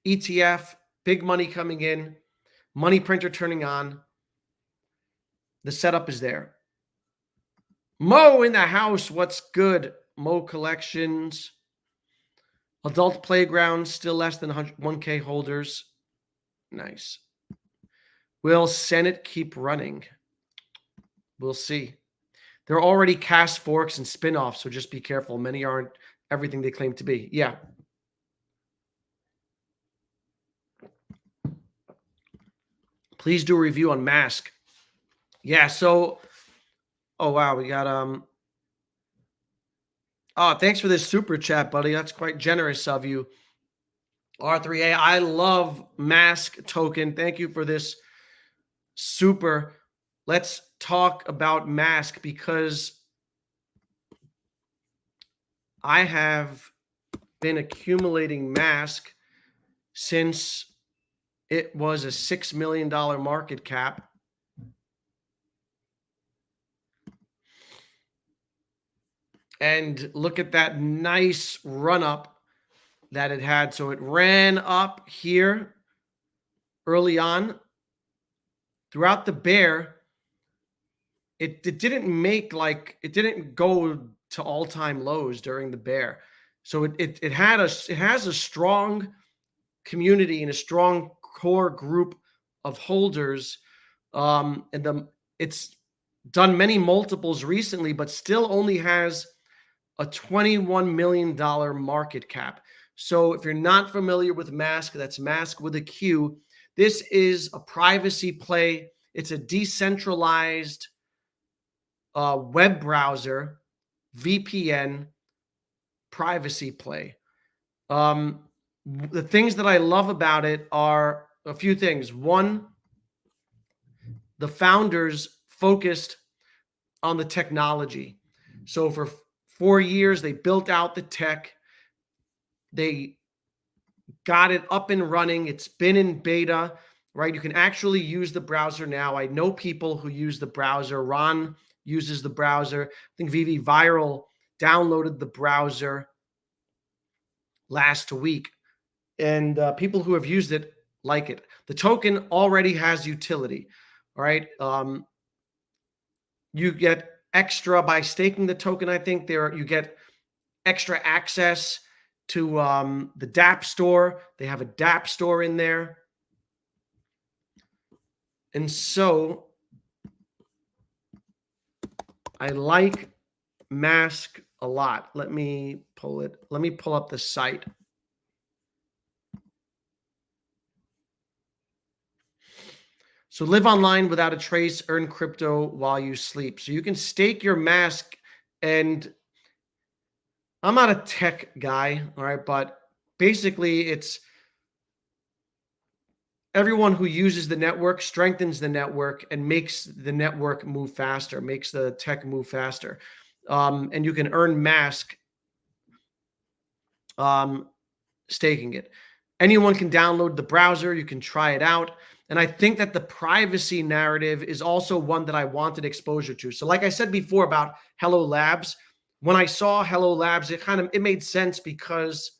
ETF, big money coming in, money printer turning on. The setup is there. Mo in the house. What's good? Mo collections. Adult playground, still less than 1K holders. Nice. Will Senate keep running? We'll see. They're already cast forks and spin-offs, so just be careful. Many aren't everything they claim to be. Yeah. Please do a review on Mask. Yeah, so oh wow, we got oh, thanks for this super chat, buddy. That's quite generous of you. R3A, I love Mask token. Thank you for this super. Let's talk about Mask because I have been accumulating Mask since it was a $6 million market cap. And look at that nice run up that it had. So it ran up here early on throughout the bear. It didn't make it didn't go to all-time lows during the bear. So it has a strong community and a strong core group of holders. It's done many multiples recently, but still only has a $21 million market cap. So if you're not familiar with Mask, that's Mask with a Q. This is a privacy play. It's a decentralized web browser, VPN privacy play. The things that I love about it are a few things. One, the founders focused on the technology. So for 4 years, they built out the tech. They got it up and running. It's been in beta, right? You can actually use the browser now. I know people who use the browser. Ron uses the browser. I think VV Viral downloaded the browser last week. And people who have used it like it. The token already has utility, all right? You get extra by staking the token. I think you get extra access to the DApp store. They have a DApp store in there. And so I like Mask a lot. Let me pull it. Let me pull up the site. So live online without a trace, earn crypto while you sleep. So you can stake your Mask, and I'm not a tech guy, all right, but basically it's everyone who uses the network strengthens the network and makes the network move faster, makes the tech move faster. And you can earn Mask staking it. Anyone can download the browser. You can try it out. And I think that the privacy narrative is also one that I wanted exposure to. So like I said before about Hello Labs, when I saw Hello Labs, it made sense because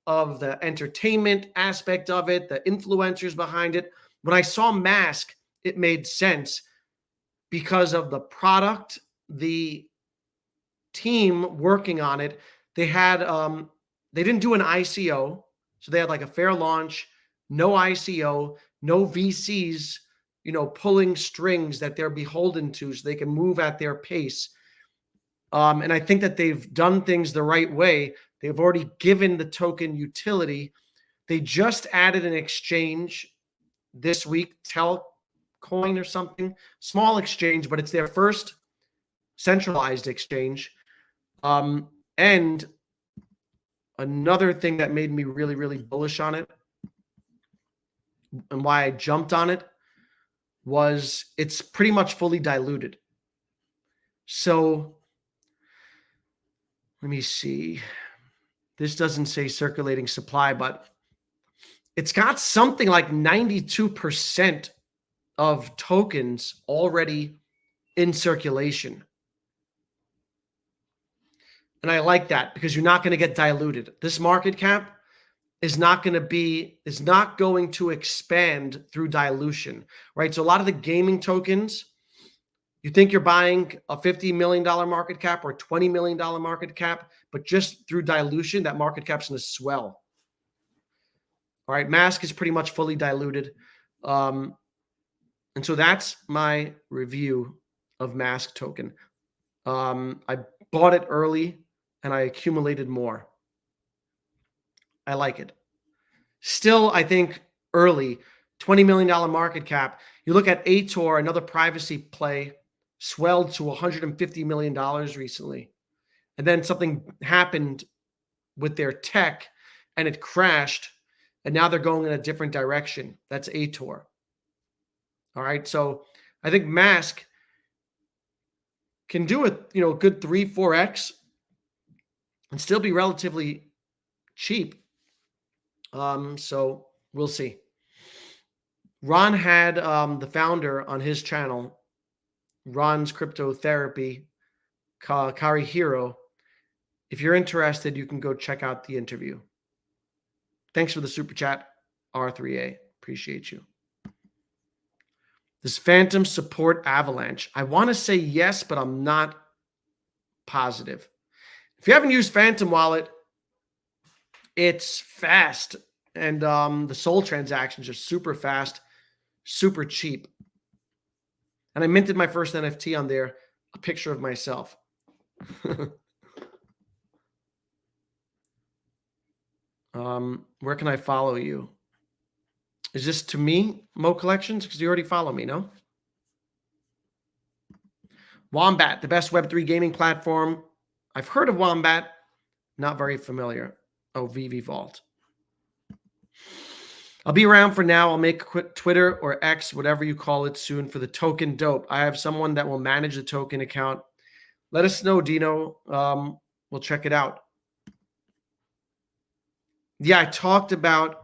of the entertainment aspect of it, the influencers behind it. When I saw Mask, it made sense because of the product, the team working on it. They had they didn't do an ICO, so they had like a fair launch, no ICO, no VCs, pulling strings that they're beholden to so they can move at their pace. And I think that they've done things the right way. They've already given the token utility. They just added an exchange this week, Telcoin or something, small exchange, but it's their first centralized exchange. And another thing that made me really, really bullish on it and why I jumped on it was it's pretty much fully diluted. So let me see. This doesn't say circulating supply, but it's got something like 92% of tokens already in circulation. And I like that because you're not going to get diluted. This market cap is not going to expand through dilution, right? So a lot of the gaming tokens, you think you're buying a $50 million market cap or $20 million market cap, but just through dilution, that market cap's going to swell. All right, Mask is pretty much fully diluted. And so that's my review of Mask token. I bought it early and I accumulated more. I like it. Still, I think early, $20 million market cap. You look at Ator, another privacy play, swelled to $150 million recently. And then something happened with their tech and it crashed. And now they're going in a different direction. That's Ator. All right. So I think Mask can do it, a good 3-4x and still be relatively cheap. So we'll see. Ron had the founder on his channel, Ron's Crypto Therapy, Kari Hiro, If you're interested, you can go check out the interview. Thanks for the super chat, R3A. Appreciate you. Does Phantom support Avalanche? I want to say yes, but I'm not positive. If you haven't used Phantom Wallet, it's fast. And the Sol transactions are super fast, super cheap. And I minted my first NFT on there, a picture of myself. Where can I follow you? Is this to me, Mo Collections? Because you already follow me, no? Wombat, the best Web3 gaming platform. I've heard of Wombat, not very familiar. Oh, VV Vault. I'll be around for now. I'll make a quick Twitter or X, whatever you call it, soon for the token dope. I have someone that will manage the token account. Let us know, Dino. We'll check it out. Yeah, I talked about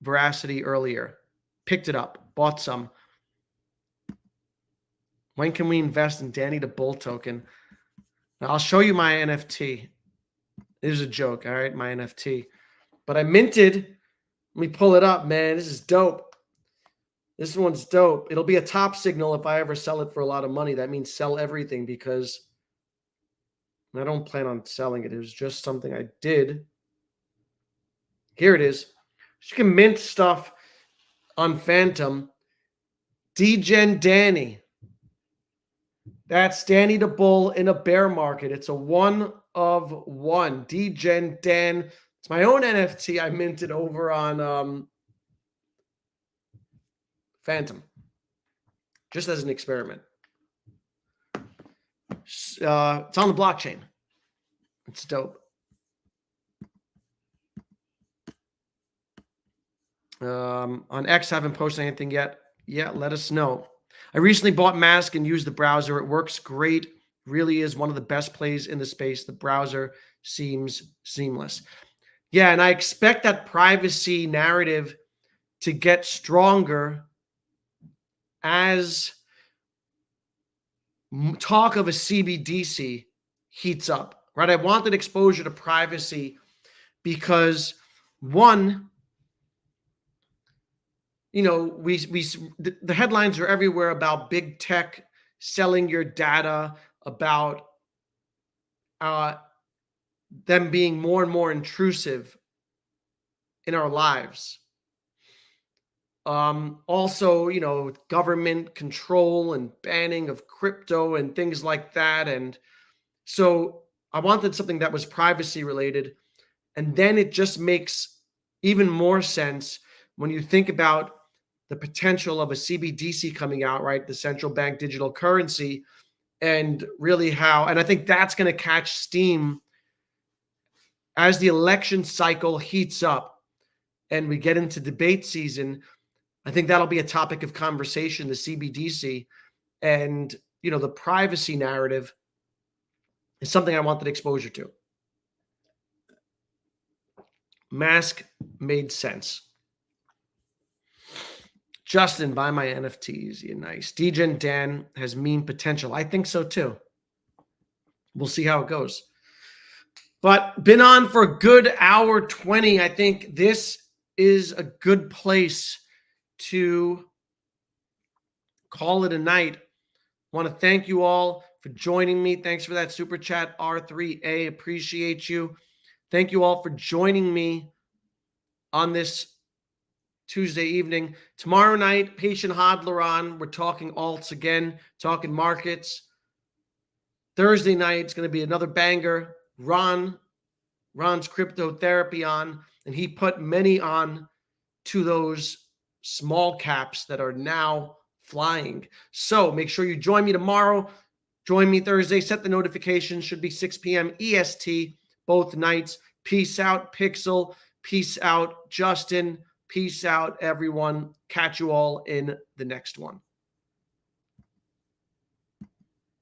Veracity earlier. Picked it up, bought some. When can we invest in Danny the Bull token? Now, I'll show you my NFT. It is a joke, all right, my NFT. But I minted. Let me pull it up, man. This is dope. This one's dope. It'll be a top signal if I ever sell it for a lot of money. That means sell everything because I don't plan on selling it. It was just something I did. Here it is. You can mint stuff on Phantom. Degen Danny. That's Danny the Bull in a bear market. It's a 1 of 1. Degen Dan. It's my own NFT I minted over on Phantom. Just as an experiment. It's on the blockchain. It's dope. On X, I haven't posted anything yet. Yeah, let us know. I recently bought Mask and used the browser. It works great. Really is one of the best plays in the space. The browser seems seamless. Yeah, and I expect that privacy narrative to get stronger as talk of a CBDC heats up, right? I wanted exposure to privacy because, one, you know, the headlines are everywhere about big tech selling your data, about them being more and more intrusive in our lives. Also, you know, government control and banning of crypto and things like that. And so I wanted something that was privacy related. And then it just makes even more sense when you think about the potential of a CBDC coming out, right? The central bank digital currency, and really how, and I think that's going to catch steam as the election cycle heats up and we get into debate season. I think that'll be a topic of conversation, the CBDC, and, you know, the privacy narrative is something I wanted exposure to. Mask made sense. Justin, buy my NFTs. You're nice. Degen Dan has meme potential. I think so too. We'll see how it goes. But been on for a good hour 20. I think this is a good place to call it a night. I want to thank you all for joining me. Thanks for that super chat, R3A. Appreciate you. Thank you all for joining me on this Tuesday evening. Tomorrow night, Patient Hodler on. We're talking alts again, talking markets. Thursday night, it's going to be another banger. Ron's crypto therapy on, and he put many on to those small caps that are now flying. So make sure you join me tomorrow. Join me Thursday. Set the notifications. Should be 6 p.m. EST both nights. Peace out, Pixel. Peace out, Justin. Peace out, everyone. Catch you all in the next one.